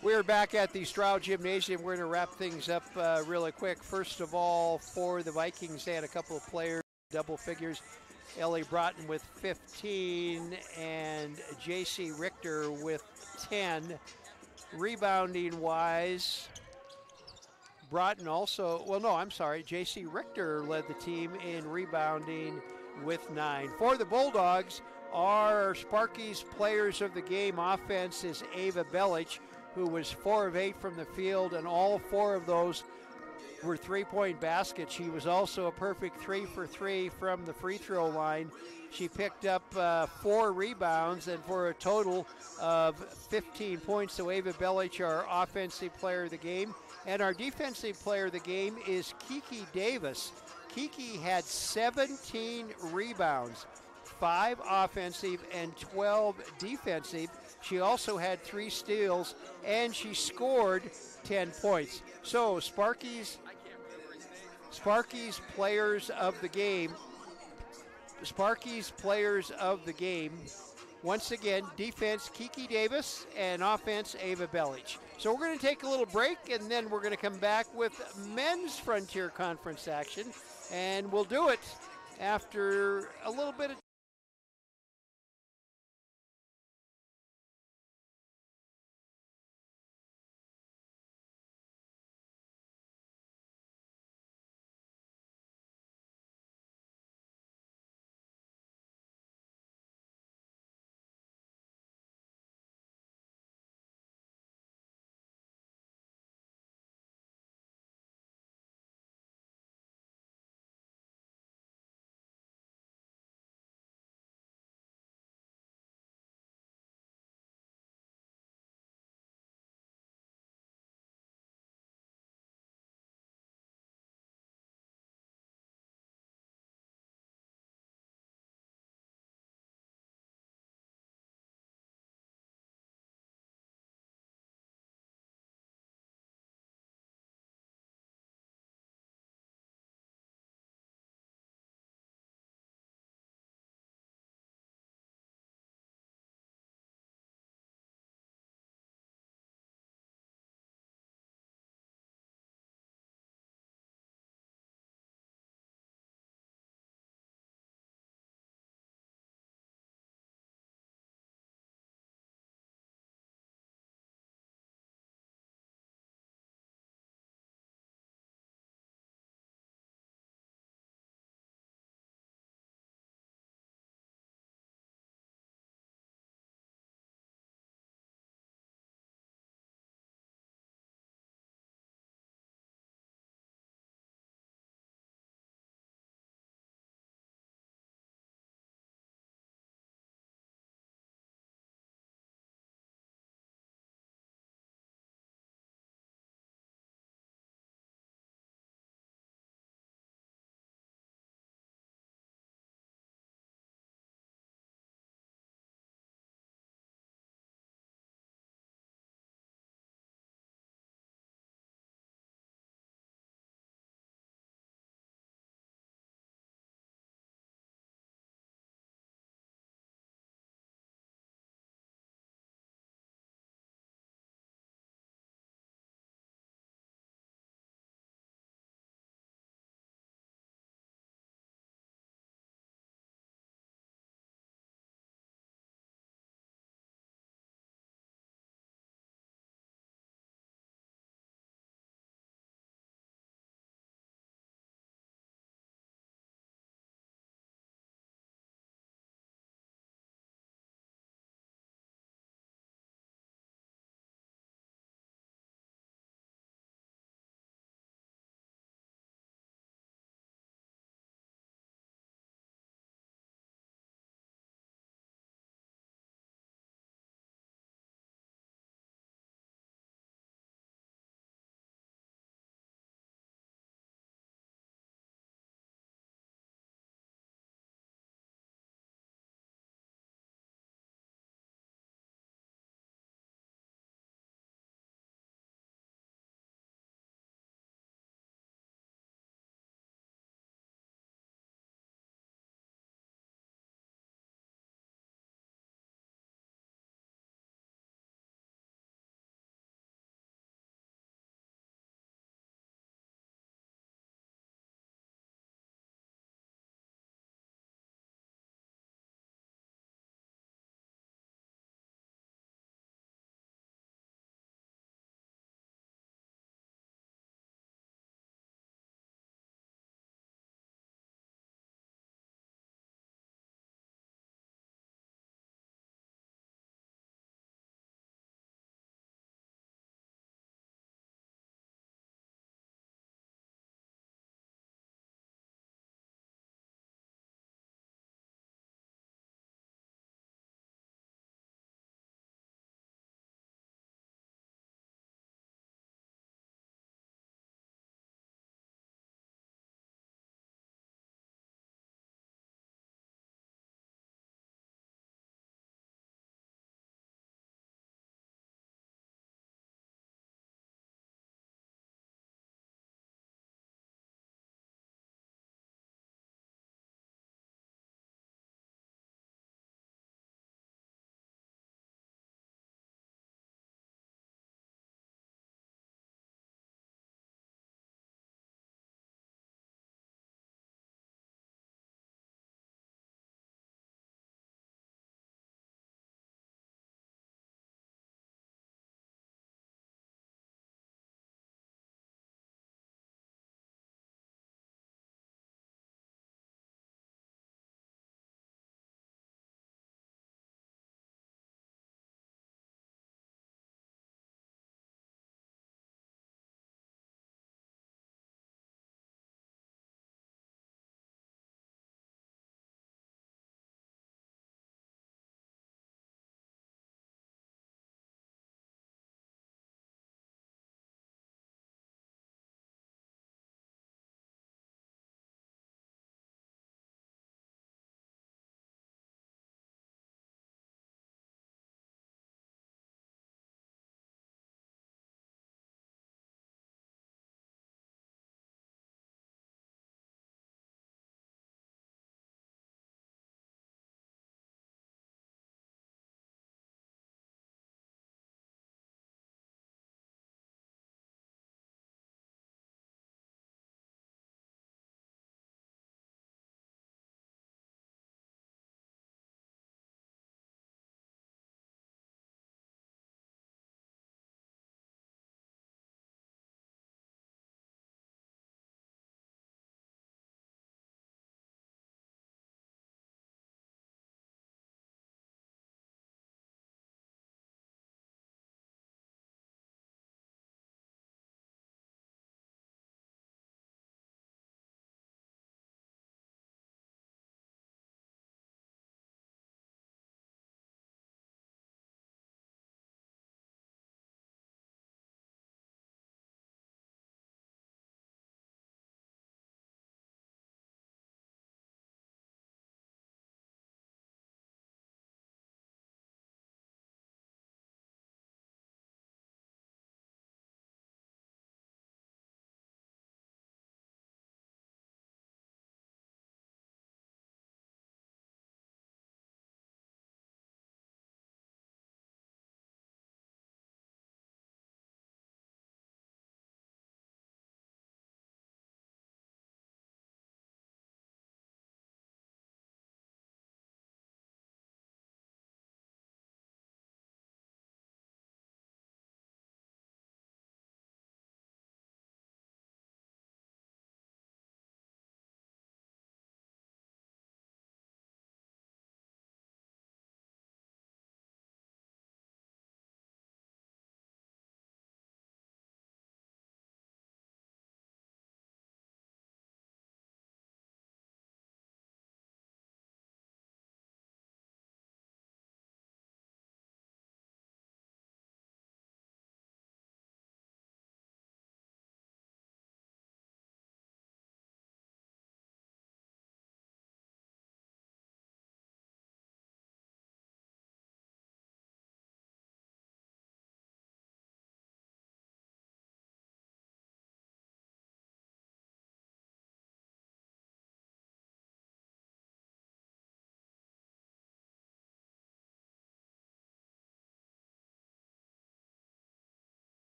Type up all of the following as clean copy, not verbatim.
We're back at the Stroud Gymnasium. We're going to wrap things up really quick. First of all, for the Vikings, they had a couple of players, double figures. Ellie Broughton with 15 and J.C. Richter with 10. Rebounding wise, Broughton also, well, no, I'm sorry. J.C. Richter led the team in rebounding with 9. For the Bulldogs, our Sparky's players of the game offense is Ava Belich, who was 4 of 8 from the field, and all 4 of those were three-point baskets. She was also a perfect 3 for 3 from the free throw line. She picked up 4 rebounds, and for a total of 15 points. So Ava Belich, our offensive player of the game. And our defensive player of the game is Kiki Davis. Kiki had 17 rebounds, 5 offensive and 12 defensive. She also had 3 steals, and she scored 10 points. So Sparky's players of the game. Sparky's players of the game. Once again, defense, Kiki Davis, and offense, Ava Belich. So we're going to take a little break, and then we're going to come back with men's Frontier Conference action, and we'll do it after a little bit of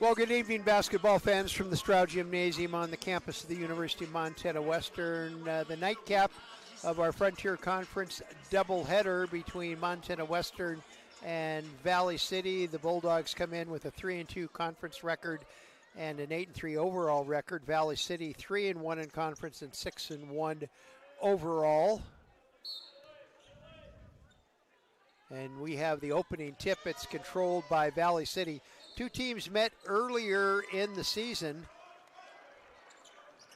Well, good evening, basketball fans from the Stroud Gymnasium on the campus of the University of Montana Western. The nightcap of our Frontier Conference doubleheader between Montana Western and Valley City. The Bulldogs come in with a 3-2 conference record and an 8-3 overall record. Valley City 3-1 in conference and 6-1 overall. And we have the opening tip. It's controlled by Valley City. Two teams met earlier in the season,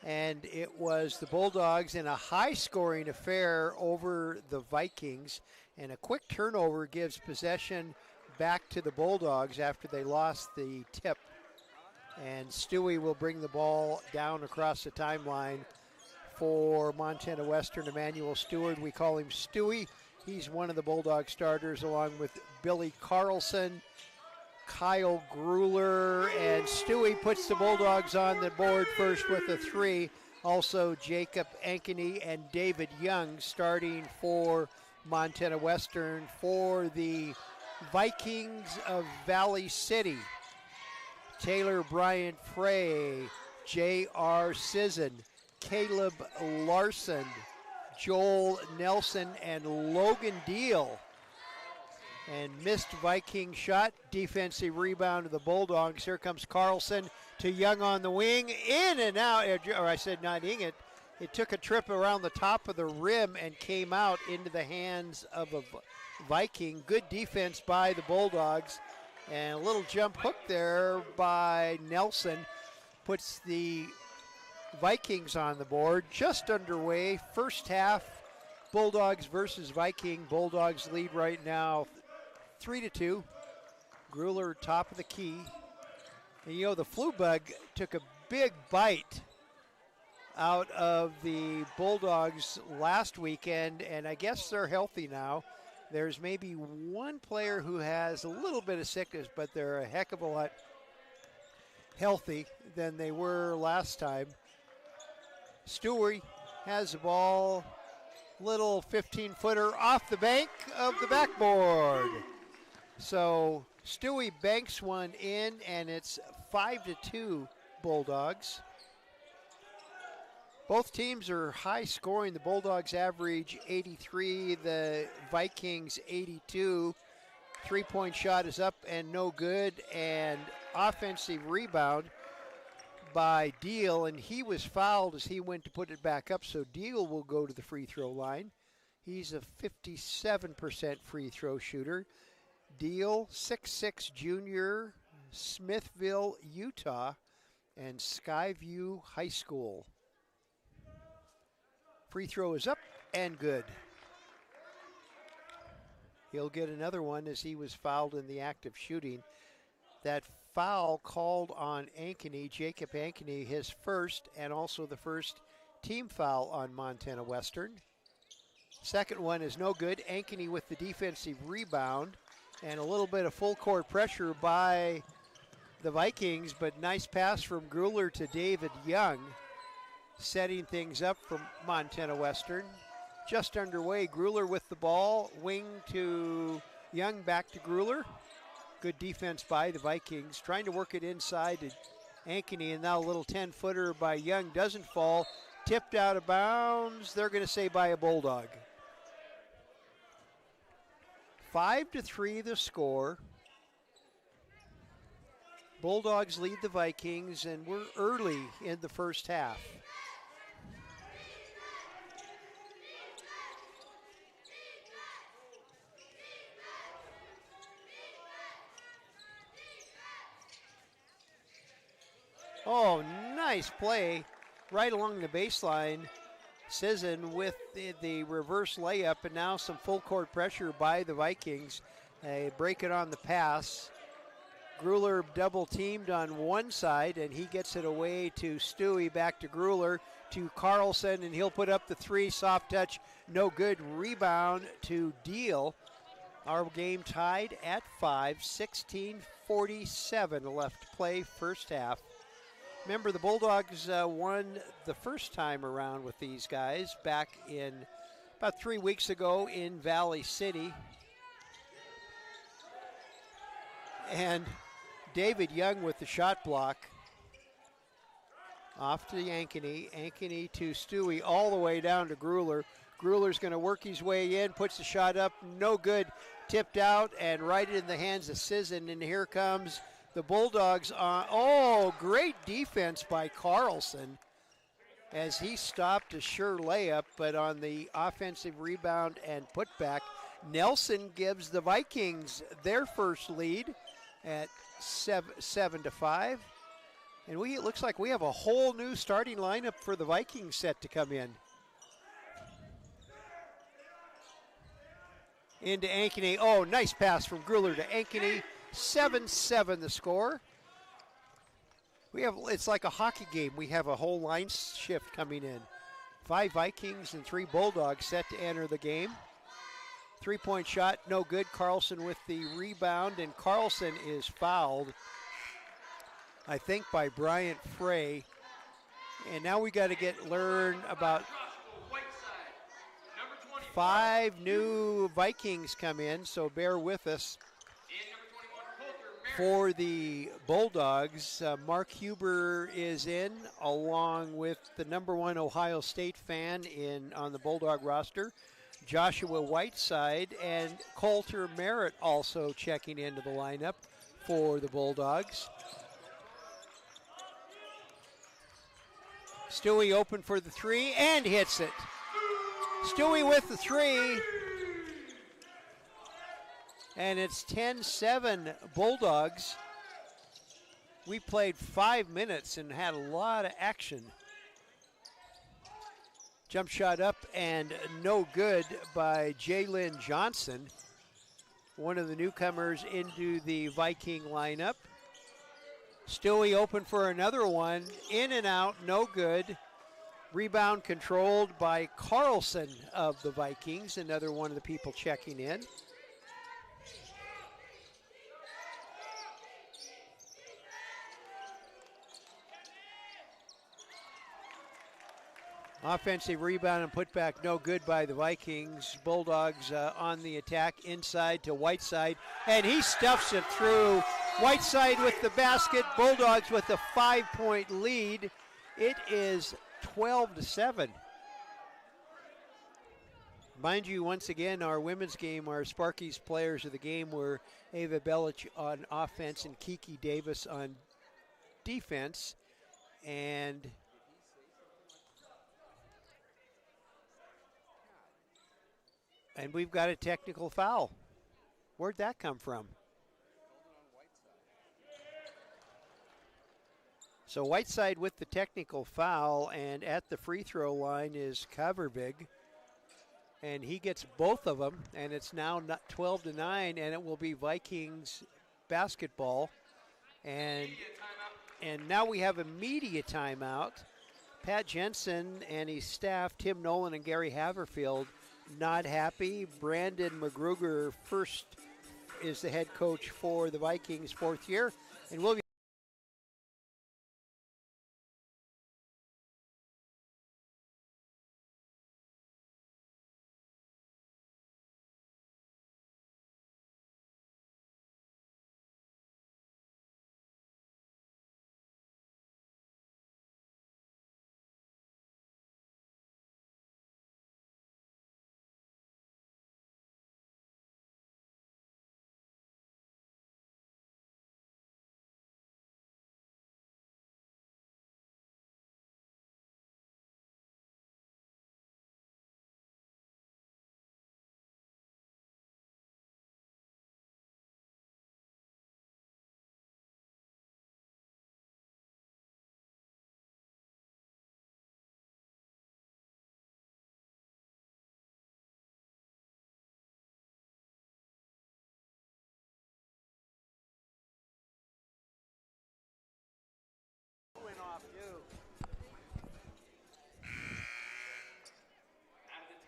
and it was the Bulldogs in a high-scoring affair over the Vikings. And a quick turnover gives possession back to the Bulldogs after they lost the tip. And Stewie will bring the ball down across the timeline for Montana Western. Emmanuel Stewart, we call him Stewie. He's one of the Bulldog starters along with Billy Carlson, Kyle Gruler, and Stewie puts the Bulldogs on the board first with a 3. Also Jacob Ankeny and David Young starting for Montana Western. For the Vikings of Valley City, Taylor Bryant Frey, J.R. Sisson, Caleb Larson, Joel Nelson, and Logan Deal. And missed Viking shot, defensive rebound of the Bulldogs. Here comes Carlson to Young on the wing, in and out, or I said not in it. It took a trip around the top of the rim and came out into the hands of a Viking. Good defense by the Bulldogs. And a little jump hook there by Nelson puts the Vikings on the board. Just underway, first half, Bulldogs versus Viking. Bulldogs lead right now 3-2. Gruler top of the key. And you know, the flu bug took a big bite out of the Bulldogs last weekend, and I guess they're healthy now. There's maybe one player who has a little bit of sickness, but they're a heck of a lot healthy than they were last time. Stewie has the ball, little 15-footer off the bank of the backboard. So Stewie banks one in, and it's 5-2 Bulldogs. Both teams are high scoring. The Bulldogs average 83, the Vikings 82. Three-point shot is up and no good, and offensive rebound by Deal, and he was fouled as he went to put it back up, so Deal will go to the free throw line. He's a 57% free throw shooter. Deal, 6'6" junior, Smithville, Utah, and Skyview High School. Free throw is up and good. He'll get another one as he was fouled in the act of shooting. That foul called on Ankeny, Jacob Ankeny, his first and also the first team foul on Montana Western. Second one is no good. Ankeny with the defensive rebound and a little bit of full court pressure by the Vikings, but nice pass from Gruler to David Young, setting things up from Montana Western. Just underway, Gruler with the ball, wing to Young, back to Gruler. Good defense by the Vikings, trying to work it inside to Ankeny, and now a little 10-footer by Young doesn't fall. Tipped out of bounds, they're going to say by a Bulldog. 5-3 the score. Bulldogs lead the Vikings, and we're early in the first half. Oh, nice play right along the baseline. Sisson with the reverse layup, and now some full court pressure by the Vikings. They break it on the pass. Gruler double teamed on one side, and he gets it away to Stewie, back to Gruler, to Carlson, and he'll put up the three. Soft touch, no good. Rebound to Deal. Our game tied at 5, 16:47 left to play first half. Remember, the Bulldogs won the first time around with these guys back in about 3 weeks ago in Valley City. And David Young with the shot block. Off to Ankeny. Ankeny to Stewie, all the way down to Grueller. Grueller's going to work his way in, puts the shot up, no good. Tipped out and right in the hands of Sisson, and here comes the Bulldogs on. Oh, great defense by Carlson as he stopped a sure layup, but on the offensive rebound and putback, Nelson gives the Vikings their first lead at 7-5. And it looks like we have a whole new starting lineup for the Vikings set to come in. Into Ankeny. Oh, nice pass from Grueller to Ankeny. 7-7 the score. It's like a hockey game. We have a whole line shift coming in. 5 Vikings and 3 Bulldogs set to enter the game. 3-point shot, no good. Carlson with the rebound, and Carlson is fouled, I think, by Bryant Frey. And now we got to learn about 5 new Vikings come in, so bear with us. For the Bulldogs, Mark Huber is in, along with the #1 Ohio State fan on the Bulldog roster, Joshua Whiteside, and Coulter Merritt also checking into the lineup for the Bulldogs. Stewie open for the 3 and hits it. Stewie with the 3. And it's 10-7 Bulldogs. We played 5 minutes and had a lot of action. Jump shot up and no good by Jalen Johnson, one of the newcomers into the Viking lineup. Stewie open for another one, in and out, no good. Rebound controlled by Carlson of the Vikings, another one of the people checking in. Offensive rebound and putback, no good by the Vikings. Bulldogs on the attack, inside to Whiteside, and he stuffs it through. Whiteside with the basket, Bulldogs with a 5-point lead. It is 12-7. Mind you, once again, our women's game, our Sparkies players of the game were Ava Belich on offense and Kiki Davis on defense. And we've got a technical foul. Where'd that come from? So Whiteside with the technical foul, and at the free throw line is Kavervig. And he gets both of them, and it's now 12-9, and it will be Vikings basketball. And now we have a media timeout. Pat Jensen and his staff, Tim Nolan and Gary Haverfield, not happy. Brandon McGruger first is the head coach for the Vikings, 4th year, and we'll be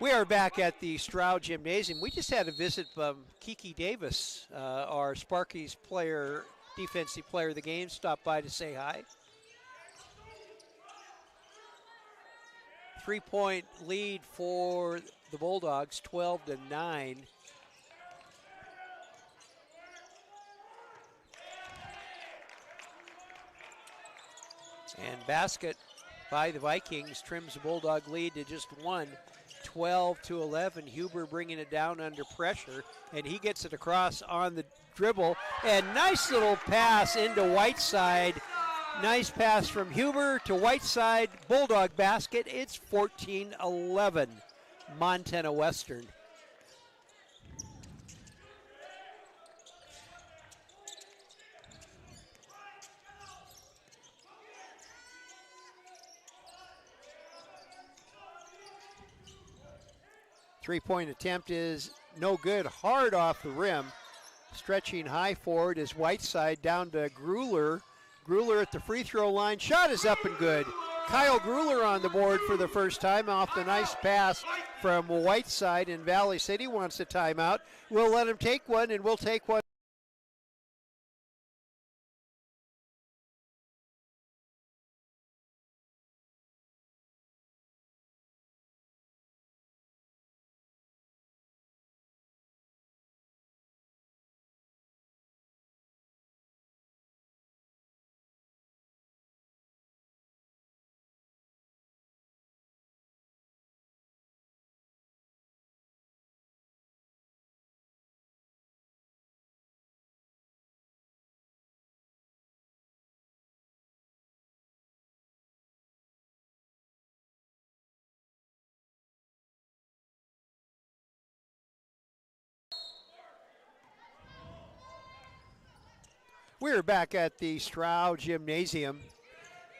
We are back at the Stroud Gymnasium. We just had a visit from Kiki Davis, our Sparkies player, defensive player of the game, stopped by to say hi. 3-point lead for the Bulldogs, 12-9. And basket by the Vikings trims the Bulldog lead to just one, 12-11. Huber bringing it down under pressure, and he gets it across on the dribble. And nice little pass into Whiteside. Nice pass from Huber to Whiteside. Bulldog basket. It's 14-11. Montana Western. Three-point attempt is no good, hard off the rim. Stretching high forward is Whiteside down to Gruler. Gruler at the free throw line. Shot is up and good. Kyle Gruler on the board for the first time off the nice pass from Whiteside, and Valley City wants a timeout. We'll let him take one, and we'll take one. We're back at the Stroud Gymnasium,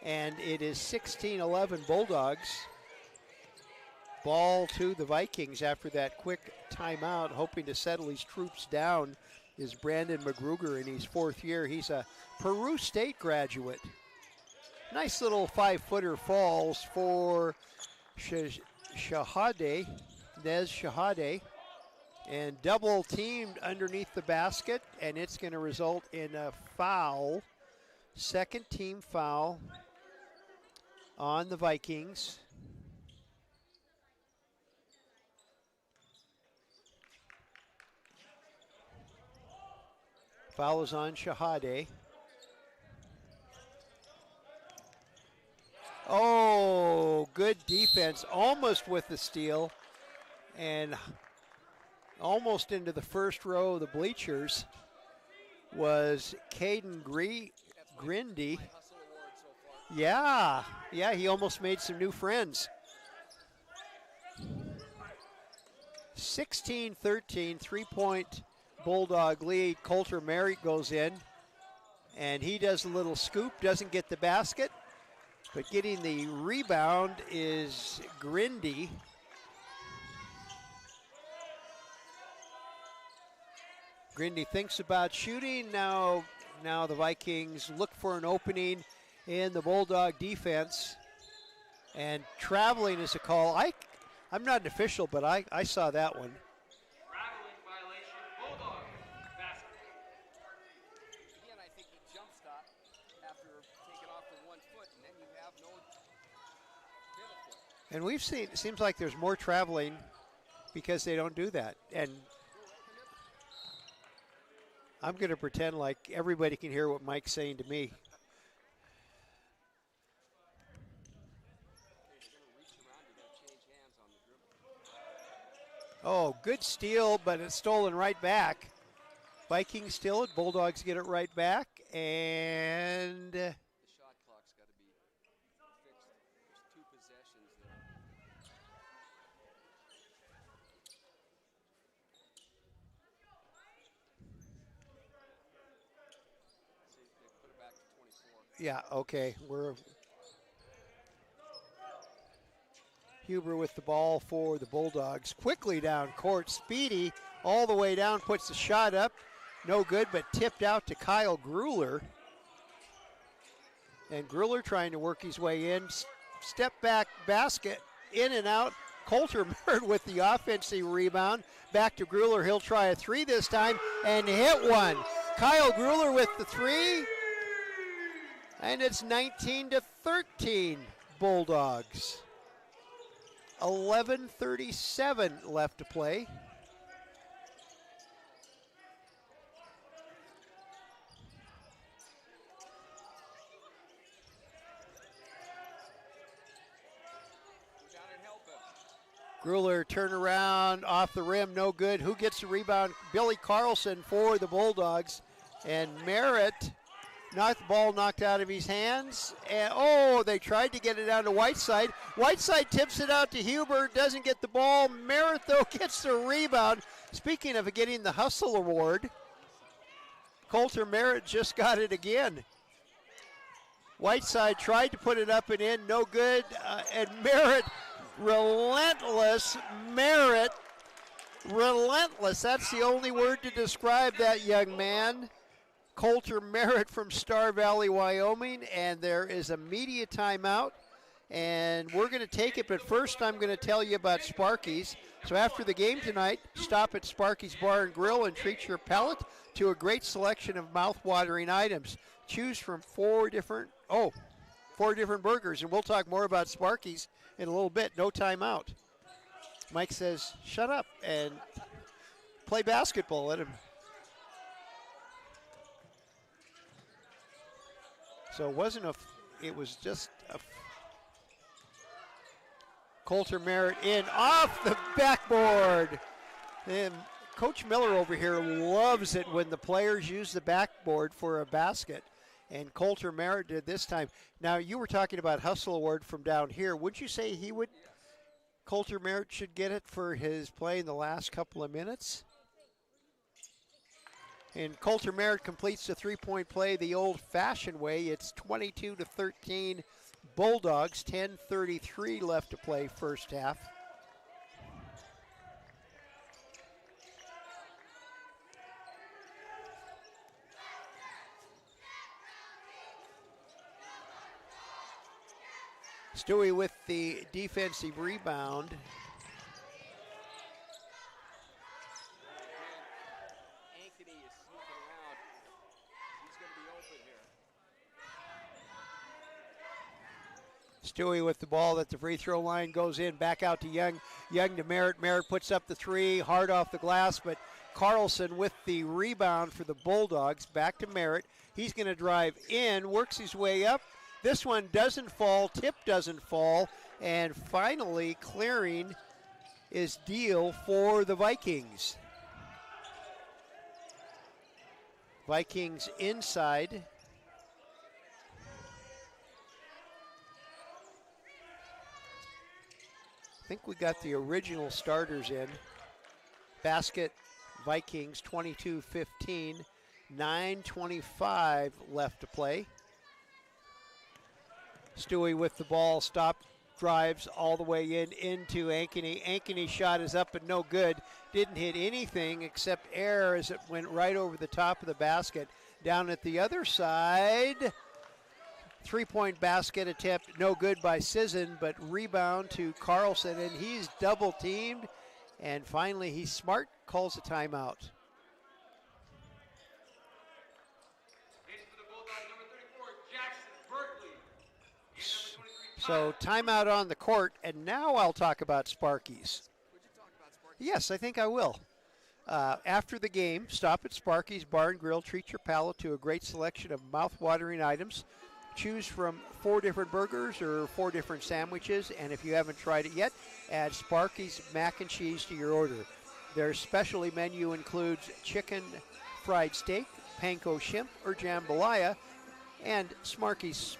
and it is 16-11 Bulldogs. Ball to the Vikings after that quick timeout, hoping to settle these troops down, is Brandon McGruger in his fourth year. He's a Peru State graduate. Nice little 5-footer falls for Shahade, Nez Shahade. And double teamed underneath the basket, and it's going to result in a foul. Second team foul on the Vikings. Foul is on Shahade. Oh, good defense, almost with the steal, and almost into the first row of the bleachers was Caden Grindy. Yeah, he almost made some new friends. 16-13, three-point Bulldog lead. Coulter Merritt goes in, and he does a little scoop, doesn't get the basket, but getting the rebound is Grindy. Grindy thinks about shooting. Now the Vikings look for an opening in the Bulldog defense. And traveling is a call. I'm not an official, but I saw that one. Traveling violation, Bulldog basket. Again, I think he jump stopped after taking off the 1 foot, and then you have no pivot foot. And we've seen, it seems like there's more traveling because they don't do that. And I'm going to pretend like everybody can hear what Mike's saying to me. Oh, good steal, but it's stolen right back. Vikings steal it, Bulldogs get it right back, and The shot clock's got to be fixed. There's 2 possessions there. See, they put it back to 24. yeah, okay, Huber with the ball for the Bulldogs. Quickly down court, speedy, all the way down, puts the shot up. No good, but tipped out to Kyle Gruler. And Gruler trying to work his way in. Step back basket, in and out. Coulter Merritt with the offensive rebound. Back to Gruler, he'll try a three this time and hit one. Kyle Gruler with the three. And it's 19-13 Bulldogs. 11:37 left to play. Grueller turnaround off the rim, no good. Who gets the rebound? Billy Carlson for the Bulldogs. And Merritt knocked the ball knocked out of his hands. And they tried to get it down to Whiteside. Whiteside tips it out to Huber, doesn't get the ball. Merritt, though, gets the rebound. Speaking of getting the Hustle Award, Coulter Merritt just got it again. Whiteside tried to put it up and in, no good. And Merritt, relentless. Merritt, relentless. That's the only word to describe that young man. Coulter Merritt from Star Valley, Wyoming, and there is a media timeout, and we're going to take it, but first I'm going to tell you about Sparky's. So after the game tonight, stop at Sparky's Bar and Grill and treat your palate to a great selection of mouth-watering items. Choose from four different burgers, and we'll talk more about Sparky's in a little bit. No timeout. Mike says, shut up and play basketball. Let him. So it was just a Coulter Merritt in off the backboard. And Coach Miller over here loves it when the players use the backboard for a basket. And Coulter Merritt did this time. Now, you were talking about Hustle Award from down here. Would you say Coulter Merritt should get it for his play in the last couple of minutes? And Coulter Merritt completes the three-point play the old-fashioned way. It's 22-13 Bulldogs, 10:33 left to play first half. Stewie with the defensive rebound. Ankeny is sneaking around. He's going to be open here. Stewie with the ball at the free throw line, goes in, back out to Young. Young to Merritt. Merritt puts up the three, hard off the glass, but Carlson with the rebound for the Bulldogs. Back to Merritt. He's going to drive in, works his way up. This one doesn't fall, tip doesn't fall, and finally clearing is Deal for the Vikings. Vikings inside. I think we got the original starters in. Basket, Vikings 22-15, 9:25 left to play. Stewie with the ball, stop, drives all the way into Ankeny. Ankeny's shot is up and no good. Didn't hit anything except air as it went right over the top of the basket. Down at the other side, three-point basket attempt, no good by Sisson, but rebound to Carlson, and he's double-teamed. And finally, he's smart, calls a timeout. So timeout on the court, and now I'll talk about Sparky's. Would you talk about Sparky? Yes, I think I will. After the game, stop at Sparky's Bar and Grill. Treat your palate to a great selection of mouth-watering items. Choose from 4 different burgers or 4 different sandwiches, and if you haven't tried it yet, add Sparky's mac and cheese to your order. Their specialty menu includes chicken fried steak, panko shrimp, or jambalaya, and Sparky's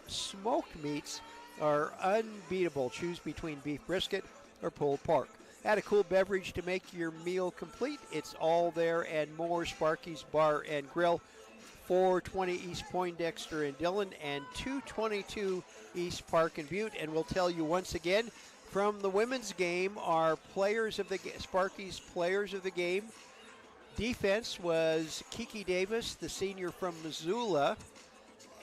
smoked meats are unbeatable. Choose between beef brisket or pulled pork. Add a cool beverage to make your meal complete. It's all there and more. Sparky's Bar and Grill, 420 East Poindexter in Dillon and 222 East Park and Butte. And we'll tell you once again, from the women's game, our players of the Sparky's players of the game. Defense was Kiki Davis, the senior from Missoula,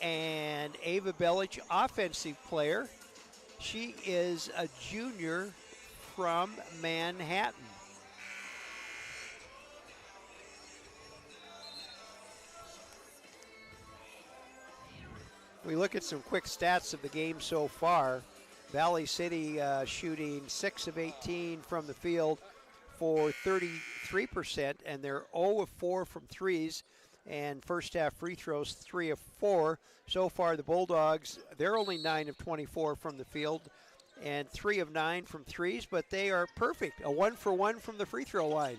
and Ava Belich, offensive player. She is a junior from Manhattan. We look at some quick stats of the game so far. Valley City shooting 6 of 18 from the field for 33%, and they're 0 of 4 from threes, and first half free throws 3 of 4. So far the Bulldogs, they're only 9 of 24 from the field, and 3 of 9 from threes, but they are perfect. A 1 for 1 from the free throw line.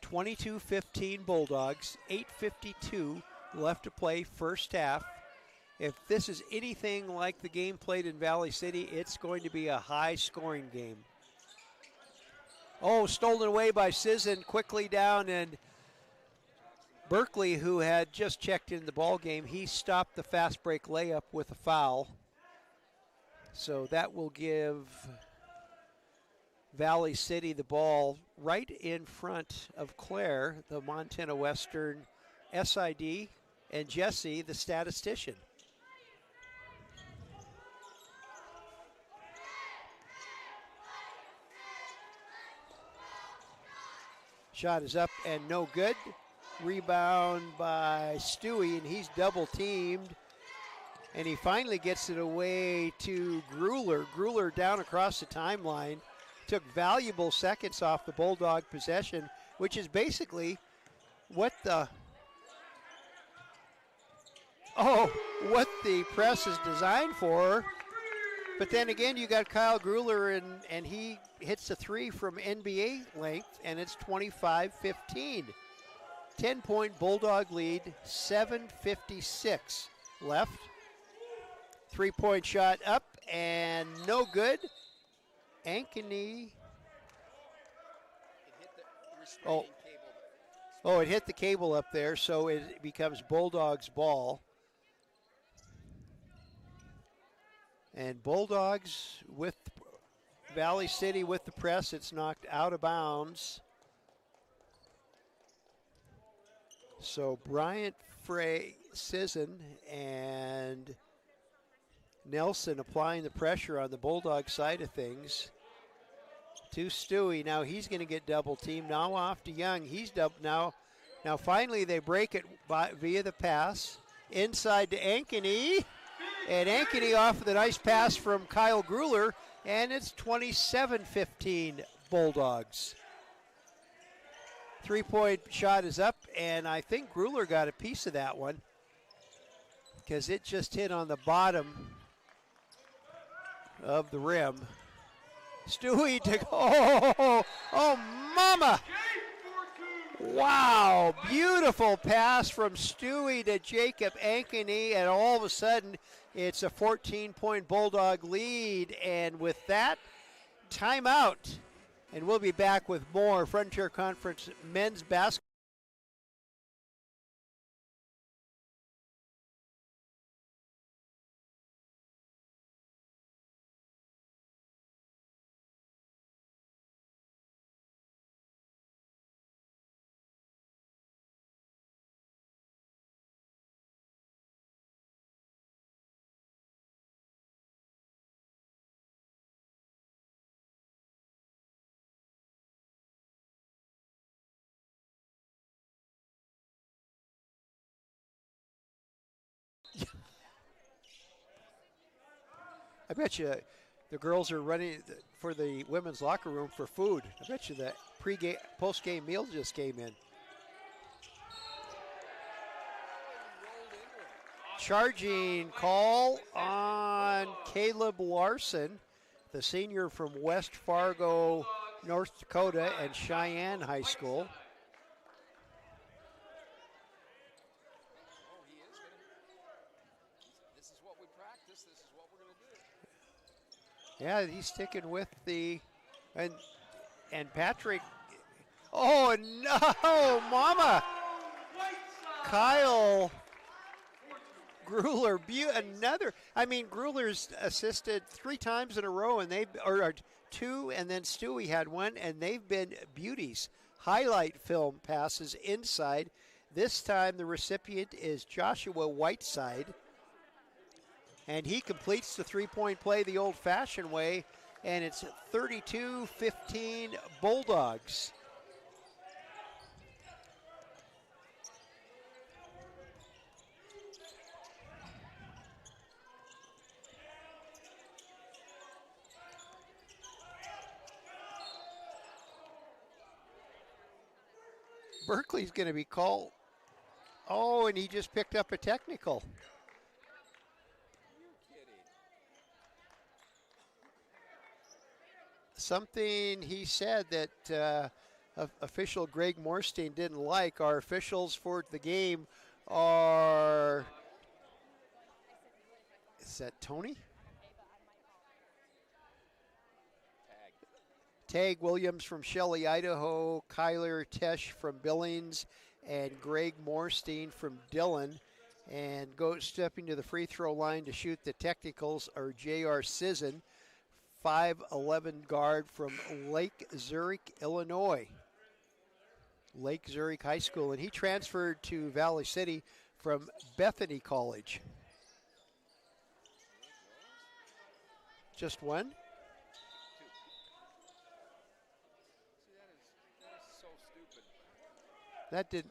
22-15 Bulldogs, 8:52 left to play first half. If this is anything like the game played in Valley City, it's going to be a high-scoring game. Oh, stolen away by Sisson, quickly down, and Berkeley, who had just checked in the ball game, he stopped the fast break layup with a foul. So that will give Valley City the ball right in front of Claire, the Montana Western SID, and Jesse, the statistician. Shot is up and no good. Rebound by Stewie, and he's double teamed. And he finally gets it away to Gruler. Gruler down across the timeline. Took valuable seconds off the Bulldog possession, which is basically what the press is designed for. But then again, you got Kyle Gruler, and he hits a 3 from NBA length, and it's 25-15. 10-point Bulldog lead, 7:56 left. 3-point shot up and no good. Ankeny. It hit the cable up there, so it becomes Bulldogs ball. And Bulldogs with Valley City with the press. It's knocked out of bounds. So Bryant, Frey, Sisson, and Nelson applying the pressure on the Bulldog side of things. To Stewie. Now he's going to get double teamed. Now off to Young. He's double now. Now finally they break it via the pass. Inside to Ankeny. And Ankeny off of the nice pass from Kyle Gruler. And it's 27-15 Bulldogs. 3-point shot is up, and I think Gruler got a piece of that one because it just hit on the bottom of the rim. Stewie to oh, mama! Wow, beautiful pass from Stewie to Jacob Ankeny, and all of a sudden it's a 14-point Bulldog lead, and with that, timeout. And we'll be back with more Frontier Conference men's basketball. I bet you the girls are running for the women's locker room for food. I bet you the pre-game, post-game meal just came in. Charging call on Caleb Larson, the senior from West Fargo, North Dakota, and Cheyenne High School. Yeah, he's sticking with the, and Patrick, oh no, mama! Kyle Gruler, Gruler's assisted 3 times in a row, and or 2, and then Stewie had 1, and they've been beauties. Highlight film passes inside. This time the recipient is Joshua Whiteside. And he completes the 3-point play the old-fashioned way, and it's 32-15 Bulldogs. Berkeley's going to be called. Oh, and he just picked up a technical. something he said that official Greg Morstein didn't like. Our officials for the game are, is that Tony? Tag Williams from Shelley, Idaho, Kyler Tesh from Billings, and Greg Morstein from Dillon. And stepping to the free throw line to shoot the technicals are J.R. Sisson, 5'11" guard from Lake Zurich, Illinois. Lake Zurich High School, and he transferred to Valley City from Bethany College. Just one? That did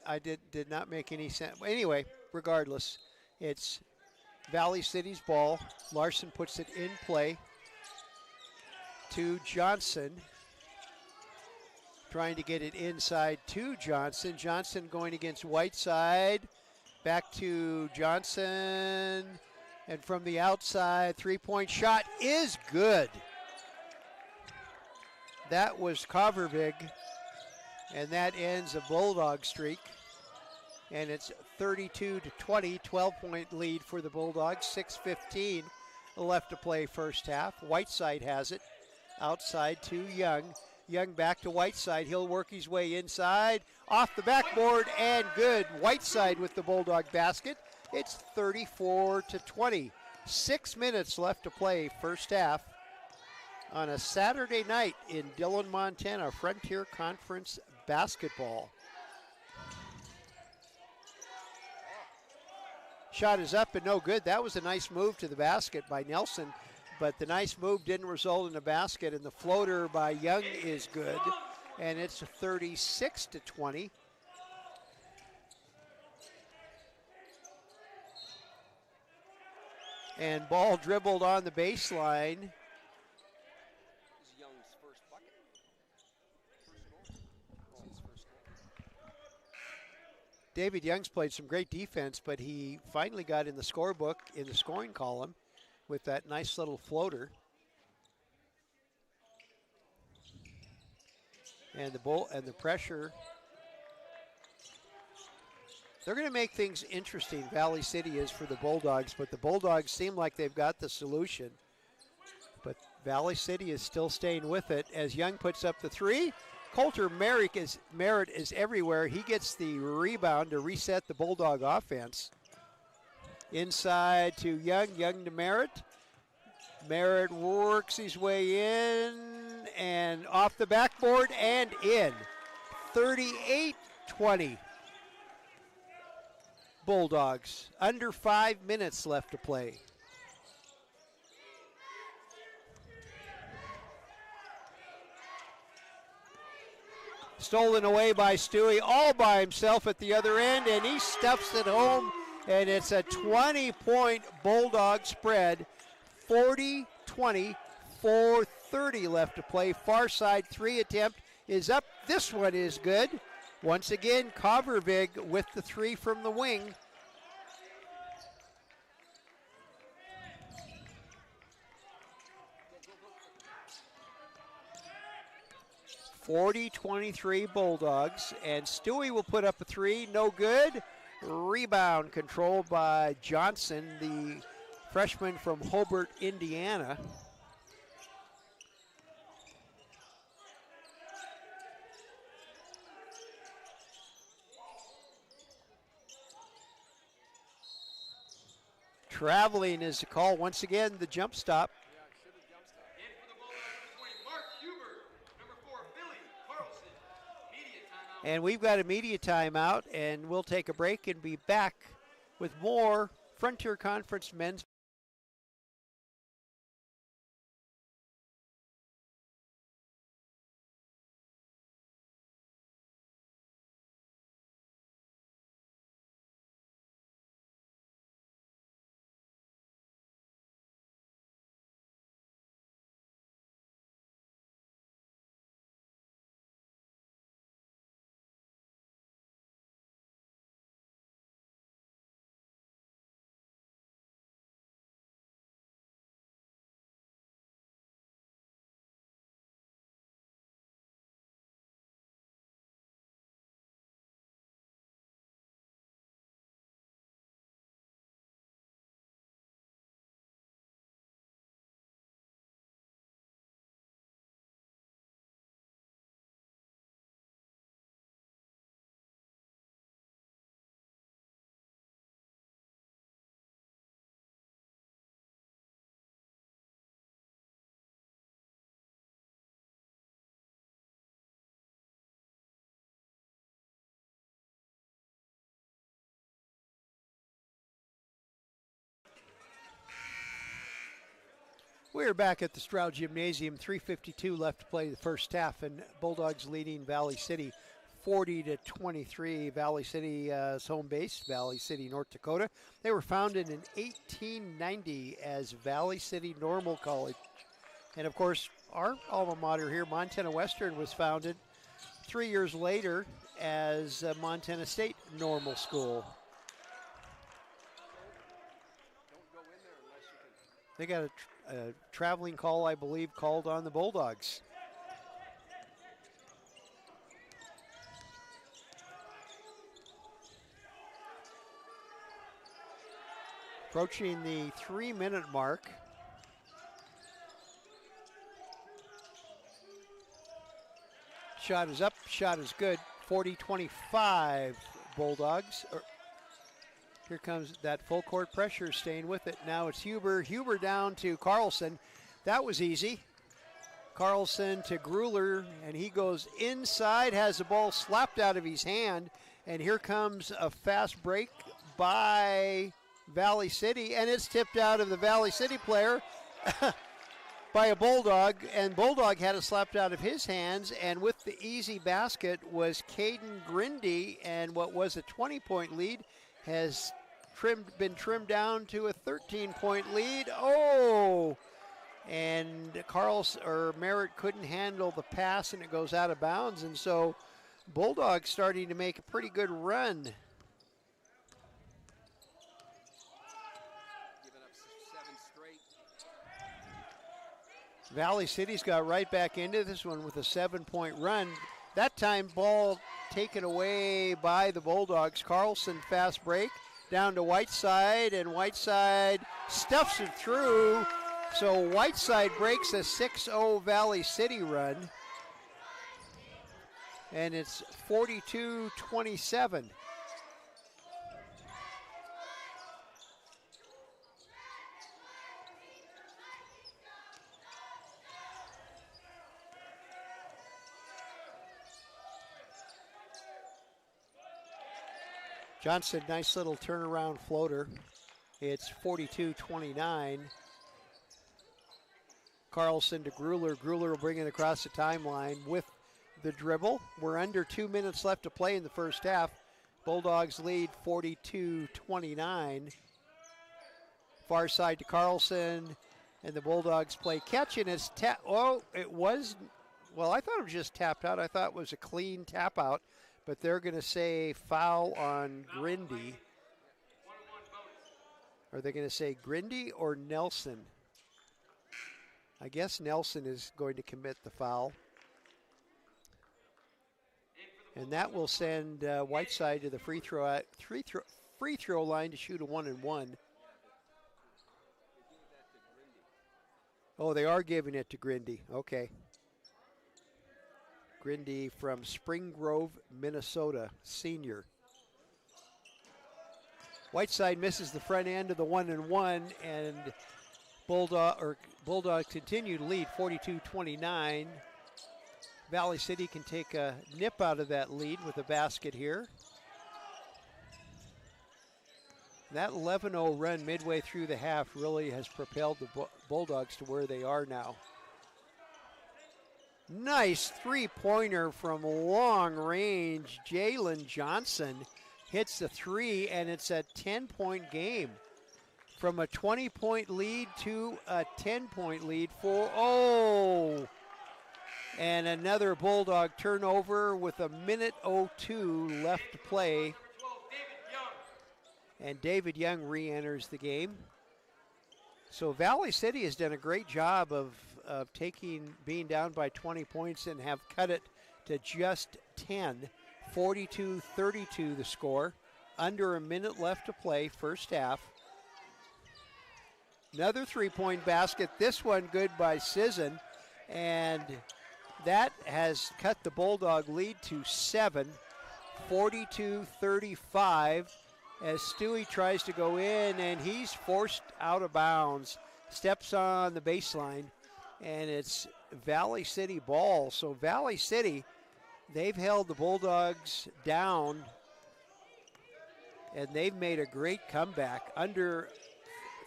not make any sense. Anyway, regardless, it's Valley City's ball. Larson puts it in play to Johnson. Trying to get it inside to Johnson. Johnson going against Whiteside. Back to Johnson. And from the outside, three-point shot is good. That was Covervig. And that ends a Bulldog streak. And it's 32-20, 12-point lead for the Bulldogs. 6:15 left to play first half. Whiteside has it. Outside to Young. Young back to Whiteside. He'll work his way inside. Off the backboard and good. Whiteside with the Bulldog basket. It's 34-20. 6 minutes left to play first half on a Saturday night in Dillon, Montana. Frontier Conference basketball. Shot is up and no good. That was a nice move to the basket by Nelson, but the nice move didn't result in a basket, and the floater by Young is good, and it's 36-20. And ball dribbled on the baseline. Young's first bucket. David Young's played some great defense, but he finally got in the scorebook in the scoring column with that nice little floater. And the pressure. They're going to make things interesting, Valley City is for the Bulldogs, but the Bulldogs seem like they've got the solution. But Valley City is still staying with it as Young puts up the three. Coulter Merritt is everywhere. He gets the rebound to reset the Bulldog offense. Inside to Young, Young to Merritt. Merritt works his way in and off the backboard and in. 38-20. Bulldogs. Under 5 minutes left to play. Stolen away by Stewie, all by himself at the other end, and he stuffs it home, and it's a 20-point Bulldog spread. 40-20, 4:30 left to play. Far side three attempt is up. This one is good. Once again, Covervig with the three from the wing. (40-23) Bulldogs, and Stewie will put up a three, no good. Rebound controlled by Johnson, the freshman from Hobart, Indiana. Traveling is the call. Once again, the jump stop. In for the Bulldogs, Mark Hubert. Number 4, Billy Carlson. Media timeout. And we've got a media timeout, and we'll take a break and be back with more Frontier Conference men's We're back at the Stroud Gymnasium. 3:52 left to play the first half, and Bulldogs leading Valley City 40-23. Valley City's home base, Valley City, North Dakota. They were founded in 1890 as Valley City Normal College. And of course, our alma mater here, Montana Western, was founded 3 years later as Montana State Normal School. Don't go in there unless you can. They got a traveling call, I believe, called on the Bulldogs. Approaching the 3-minute mark. Shot is up, shot is good. 40-25 Bulldogs. Here comes that full court pressure, staying with it. Now it's Huber. Huber down to Carlson. That was easy. Carlson to Gruler, and he goes inside, has the ball slapped out of his hand, and here comes a fast break by Valley City, and it's tipped out of the Valley City player by a Bulldog, and Bulldog had it slapped out of his hands, and with the easy basket was Caden Grindy, and what was a 20-point lead has been trimmed down to a 13-point lead. Oh! And Merritt couldn't handle the pass, and it goes out of bounds, and so Bulldogs starting to make a pretty good run. Giving up 7 straight. Valley City's got right back into this one with a 7-point run. That time, ball taken away by the Bulldogs. Carlson fast break down to Whiteside, and Whiteside stuffs it through. So Whiteside breaks a 6-0 Valley City run, and it's 42-27. Johnson, nice little turnaround floater. It's 42-29. Carlson to Gruler. Gruler will bring it across the timeline with the dribble. We're under 2 minutes left to play in the first half. Bulldogs lead 42-29. Far side to Carlson, and the Bulldogs play catch, and it's I thought it was just tapped out. I thought it was a clean tap out, but they're going to say foul on Grindy. Are they going to say Grindy or Nelson? I guess Nelson is going to commit the foul. And that will send Whiteside to the free throw line to shoot a 1-and-1. Oh, they are giving it to Grindy. Okay. Grindy from Spring Grove, Minnesota, senior. Whiteside misses the front end of the 1-and-1, and Bulldogs continue to lead 42-29. Valley City can take a nip out of that lead with a basket here. That 11-0 run midway through the half really has propelled the Bulldogs to where they are now. Nice three-pointer from long range. Jalen Johnson hits the three, and it's a 10-point game. From a 20-point lead to a 10-point lead and another Bulldog turnover with a minute 02 left to play. And David Young re-enters the game. So Valley City has done a great job of being down by 20 points and have cut it to just 10. 42-32 the score. Under a minute left to play, first half. Another three-point basket, this one good by Sisson, and that has cut the Bulldog lead to 7, 42-35, as Stewie tries to go in, and he's forced out of bounds, steps on the baseline, and it's Valley City ball. So Valley City, they've held the Bulldogs down, and they've made a great comeback. Under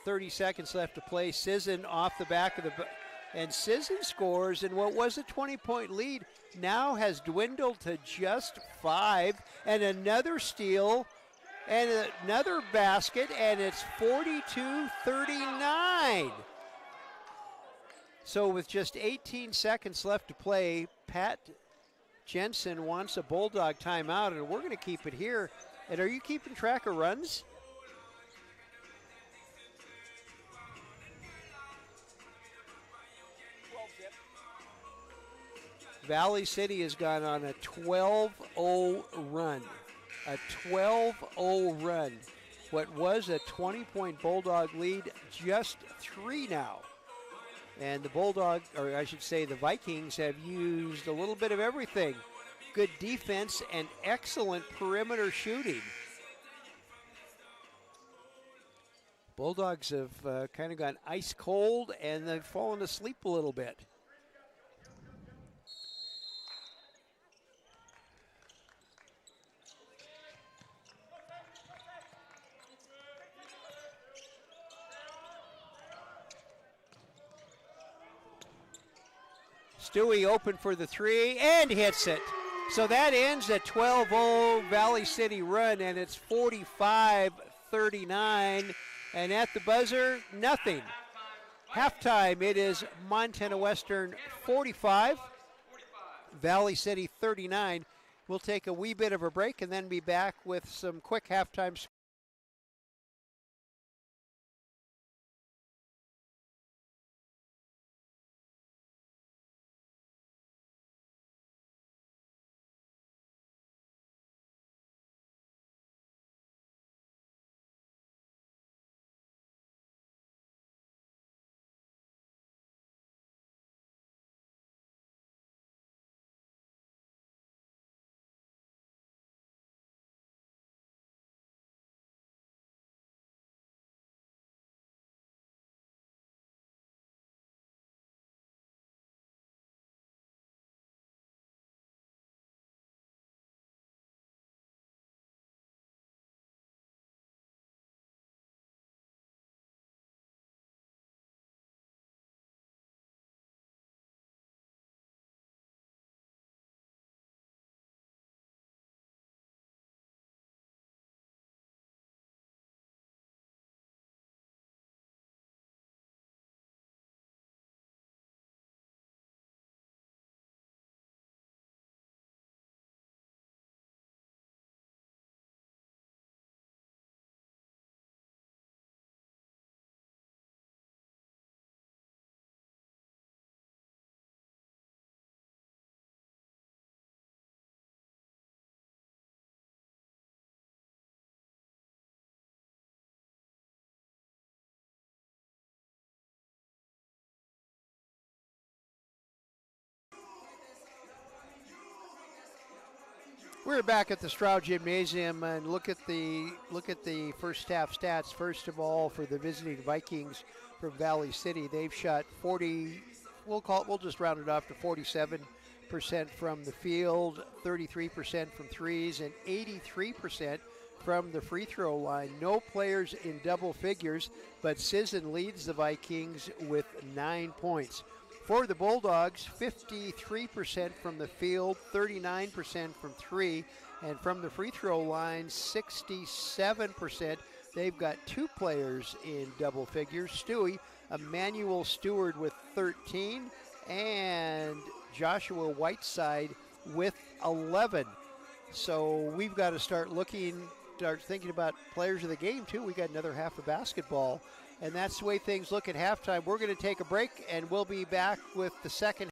30 seconds left to play. Sisson off the back of the, and Sisson scores, and what was a 20-point lead now has dwindled to just 5, and another steal and another basket, and it's 42-39. So with just 18 seconds left to play, Pat Jensen wants a Bulldog timeout, and we're going to keep it here. And are you keeping track of runs? Valley City has gone on a 12-0 run. A 12-0 run. What was a 20-point Bulldog lead, just 3 now. And the Bulldog, or I should say the Vikings, have used a little bit of everything. Good defense and excellent perimeter shooting. Bulldogs have kind of gone ice cold, and they've fallen asleep a little bit. Stewie open for the 3 and hits it. So that ends a 12-0 Valley City run, and it's 45-39. And at the buzzer, nothing. Halftime, it is Montana Western 45, Valley City 39. We'll take a wee bit of a break and then be back with some quick halftime scores. We're back at the Stroud Gymnasium, and look at the first half stats. First of all, for the visiting Vikings from Valley City, they've shot 40. We'll just round it off to 47% from the field, 33% from threes, and 83% from the free throw line. No players in double figures, but Sisson leads the Vikings with 9 points. For the Bulldogs, 53% from the field, 39% from 3, and from the free throw line, 67%. They've got 2 players in double figures. Stewie, Emmanuel Stewart with 13, and Joshua Whiteside with 11. So we've got to start thinking about players of the game, too. We got another half of basketball. And that's the way things look at halftime. We're going to take a break, and we'll be back with the second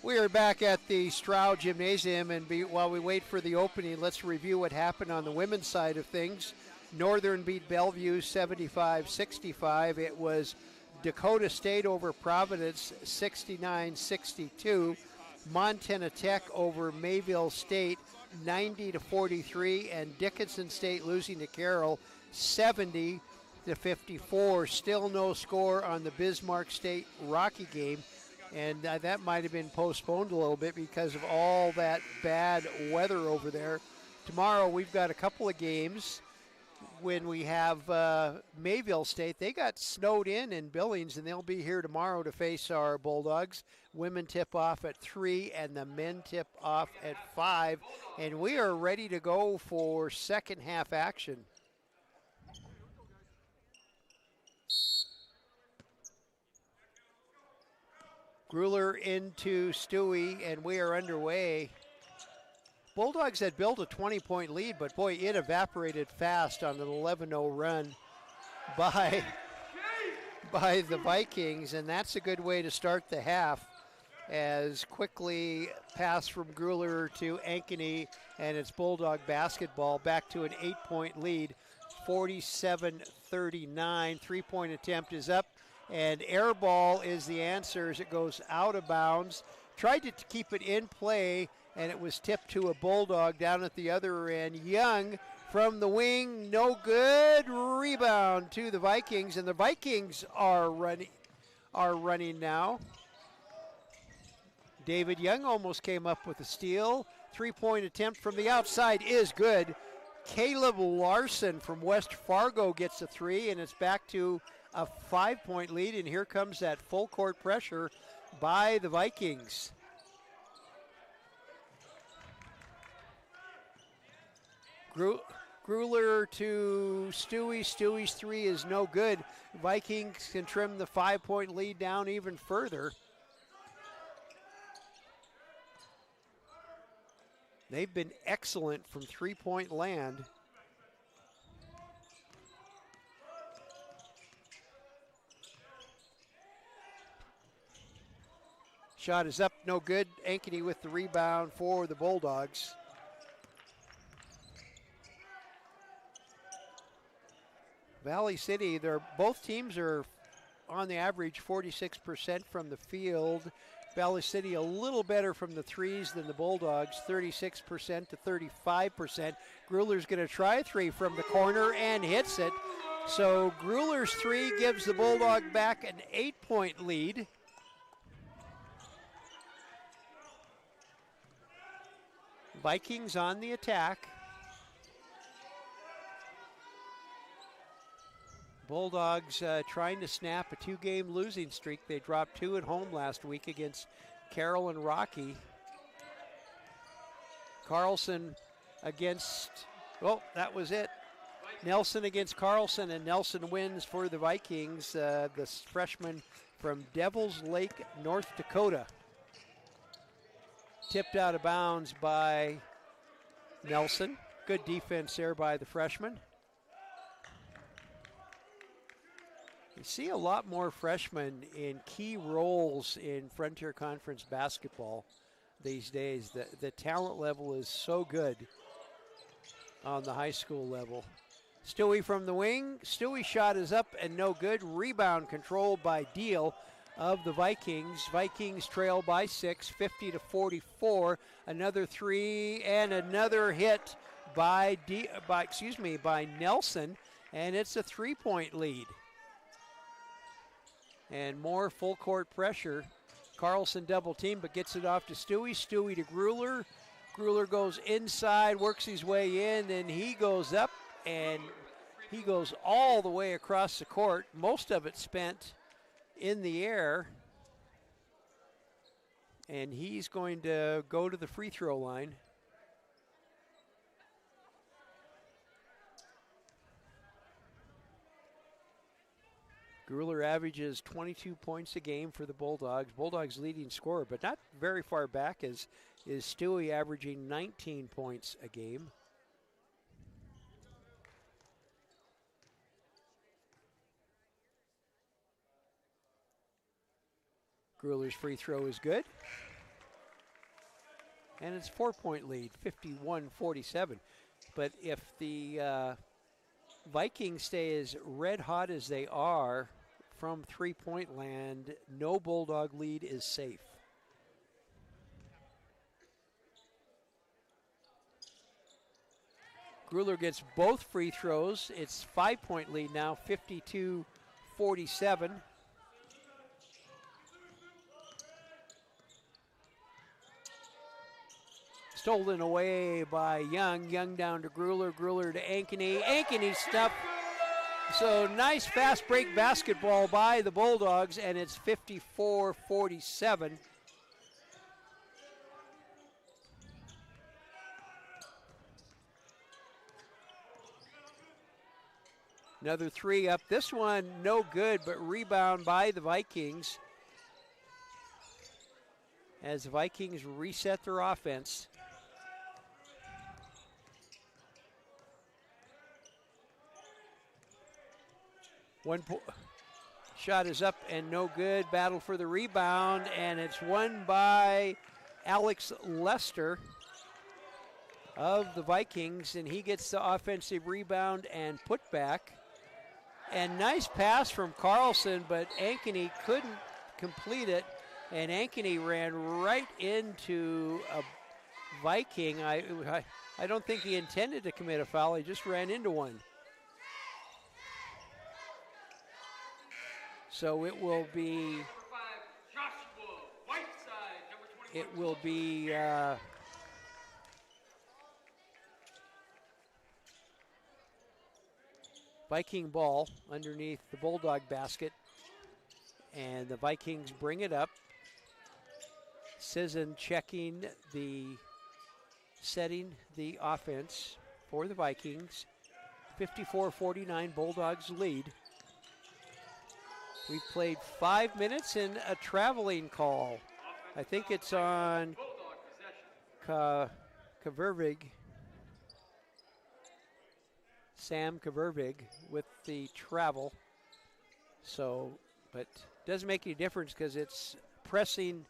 We are back at the Stroud Gymnasium, and while we wait for the opening, let's review what happened on the women's side of things. Northern beat Bellevue 75-65. It was Dakota State over Providence 69-62. Montana Tech over Mayville State 90-43, and Dickinson State losing to Carroll 70-54. Still no score on the Bismarck State Rocky game. And that might have been postponed a little bit because of all that bad weather over there. Tomorrow we've got a couple of games when we have Mayville State. They got snowed in Billings, and they'll be here tomorrow to face our Bulldogs. Women tip off at 3 and the men tip off at 5. And we are ready to go for second half action. Grueller into Stewie, and we are underway. Bulldogs had built a 20-point lead, but boy, it evaporated fast on an 11-0 run by the Vikings, and that's a good way to start the half. As quickly pass from Grueller to Ankeny, and it's Bulldog basketball back to an 8-point lead, 47-39. Three-point attempt is up. And air ball is the answer as it goes out of bounds. Tried to keep it in play, and it was tipped to a Bulldog down at the other end. Young from the wing, no good. Rebound to the Vikings, and the Vikings are running now. David Young almost came up with a steal. Three-point attempt from the outside is good. Caleb Larson from West Fargo gets a three, and it's back to a 5-point lead, and here comes that full court pressure by the Vikings. Grueller to Stewie. Stewie's three is no good. Vikings can trim the 5-point lead down even further. They've been excellent from three-point land. Shot is up, no good. Ankeny with the rebound for the Bulldogs. Valley City, both teams are on the average 46% from the field. Valley City a little better from the threes than the Bulldogs, 36% to 35%. Grueller's going to try a three from the corner and hits it. So Grueller's three gives the Bulldog back an 8-point lead. Vikings on the attack. Bulldogs trying to snap a two-game losing streak. They dropped 2 at home last week against Carroll and Rocky. Carlson against, oh, that was it. Nelson against Carlson, and Nelson wins for the Vikings, the freshman from Devils Lake, North Dakota. Tipped out of bounds by Nelson. Good defense there by the freshman. You see a lot more freshmen in key roles in Frontier Conference basketball these days. The talent level is so good on the high school level. Stewie from the wing. Stewie shot is up and no good. Rebound controlled by Deal of the Vikings. Vikings trail by 6, 50-44. Another three and another hit by Nelson, and it's a 3-point lead. And more full court pressure. Carlson double team, but gets it off to Stewie. Stewie to Grueller. Grueller goes inside, works his way in, and he goes up, and he goes all the way across the court. Most of it spent in the air. And he's going to go to the free throw line. Grueller averages 22 points a game for the Bulldogs. Bulldogs leading scorer, but not very far back is Stewie averaging 19 points a game. Grueller's free throw is good. And it's 4-point lead, 51-47. But if the Vikings stay as red hot as they are from 3-point land, no Bulldog lead is safe. Grueller gets both free throws. It's 5-point lead now, 52-47. Stolen away by Young. Young down to Grueller. Grueller to Ankeny. Ankeny stuff. So nice fast break basketball by the Bulldogs, and it's 54-47. Another three up. This one no good, but rebound by the Vikings as the Vikings reset their offense. Shot is up and no good. Battle for the rebound, and it's won by Alex Lester of the Vikings, and he gets the offensive rebound and put back. And nice pass from Carlson, but Ankeny couldn't complete it, and Ankeny ran right into a Viking. I don't think he intended to commit a foul. He just ran into one. So it will be. It will be. Viking ball underneath the Bulldog basket, and the Vikings bring it up. Sisson checking setting the offense for the Vikings. 54-49, Bulldogs lead. We've played 5 minutes and a traveling call. I think it's on Kavervig. Sam Kavervig with the travel. So, but doesn't make any difference because it's pressing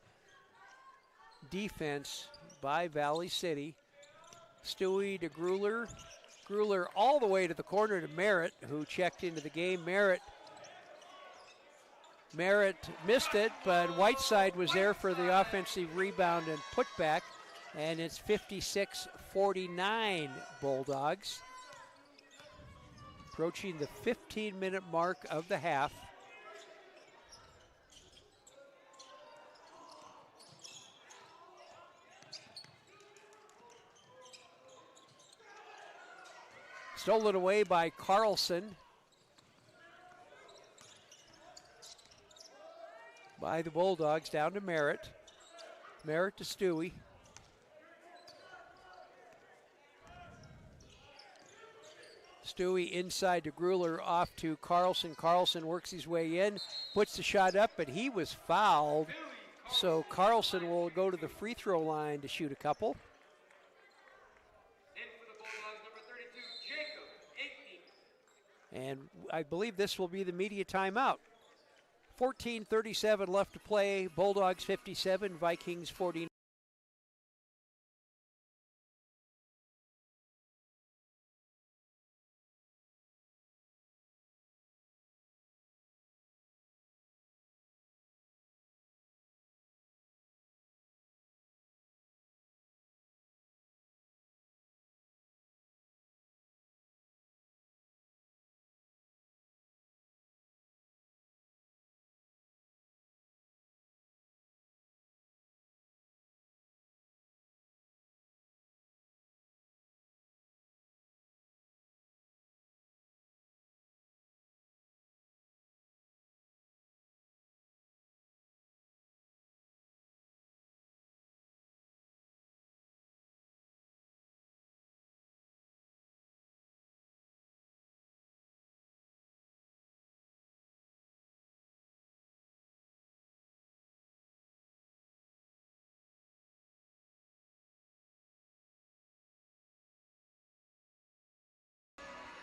defense by Valley City. Stewie to Grueller. Grueller all the way to the corner to Merritt, who checked into the game. Merritt missed it, but Whiteside was there for the offensive rebound and putback, and it's 56-49 Bulldogs. Approaching the 15-minute mark of the half. Stolen away by Carlson. By the Bulldogs, down to Merritt. Merritt to Stewie. Stewie inside to Grueller, off to Carlson. Carlson works his way in, puts the shot up, but he was fouled. So Carlson will go to the free throw line to shoot a couple. And I believe this will be the media timeout. 14:37 left to play. Bulldogs 57, Vikings 49.